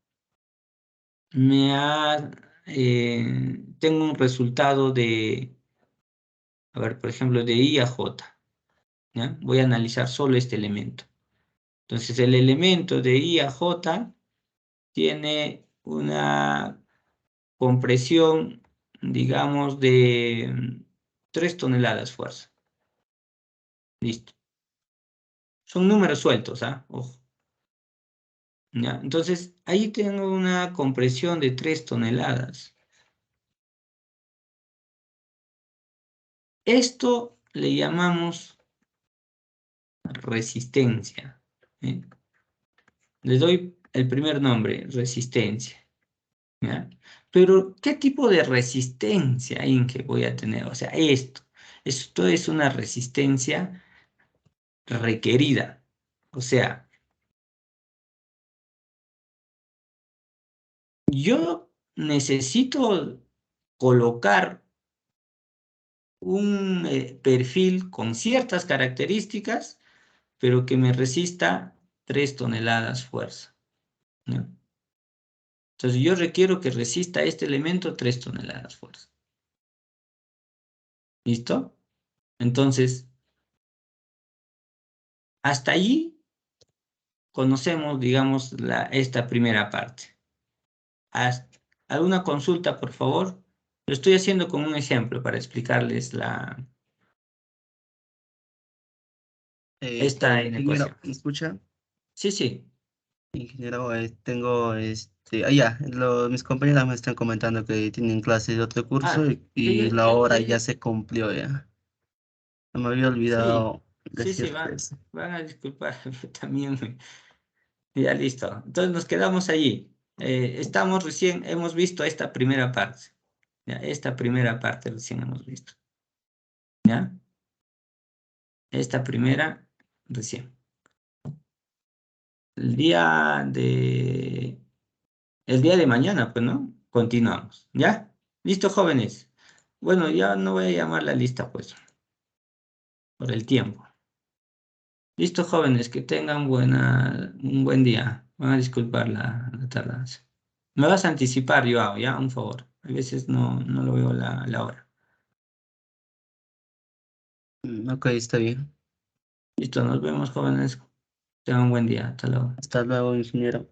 Tengo un resultado de, a ver, por ejemplo, de I a J, ¿ya? Voy a analizar solo este elemento. Entonces, el elemento de I a J tiene una compresión, digamos, de 3 toneladas fuerza. Listo. Son números sueltos, ¿ah? Ojo. ¿Ya? Entonces, ahí tengo una compresión de 3 toneladas. Esto le llamamos resistencia. ¿Eh? Le doy el primer nombre, resistencia. ¿Ya? Pero, ¿qué tipo de resistencia en que voy a tener? O sea, esto es una resistencia requerida. O sea, yo necesito colocar un perfil con ciertas características, pero que me resista 3 toneladas fuerza, ¿no? Entonces yo requiero que resista este elemento 3 toneladas fuerza. ¿Listo? Entonces, hasta allí conocemos, digamos, esta primera parte. ¿Alguna consulta, por favor? Lo estoy haciendo con un ejemplo para explicarles esta Ingeniero, ecuación. ¿me escucha? Sí, sí. Ingeniero, tengo mis compañeras me están comentando que tienen clases de otro curso Ah, y la hora ya se cumplió ya. No me había sí, olvidado sí, decirte eso. van a disculpar también. Ya listo. Entonces nos quedamos allí. Hemos visto esta primera parte. ¿Ya? Esta primera parte recién hemos visto. ¿Ya? Esta primera recién. El día de, el día de mañana, pues, ¿no? Continuamos. ¿Ya? Listo, jóvenes. Bueno, ya no voy a llamar la lista, pues, por el tiempo. Listo, jóvenes, que tengan un buen día. Van a disculpar la tardanza. Me vas a anticipar, Joao, ya, un favor. A veces no lo veo la hora. Ok, está bien. Listo, nos vemos, jóvenes. Tengan un buen día. Hasta luego. Hasta luego, ingeniero.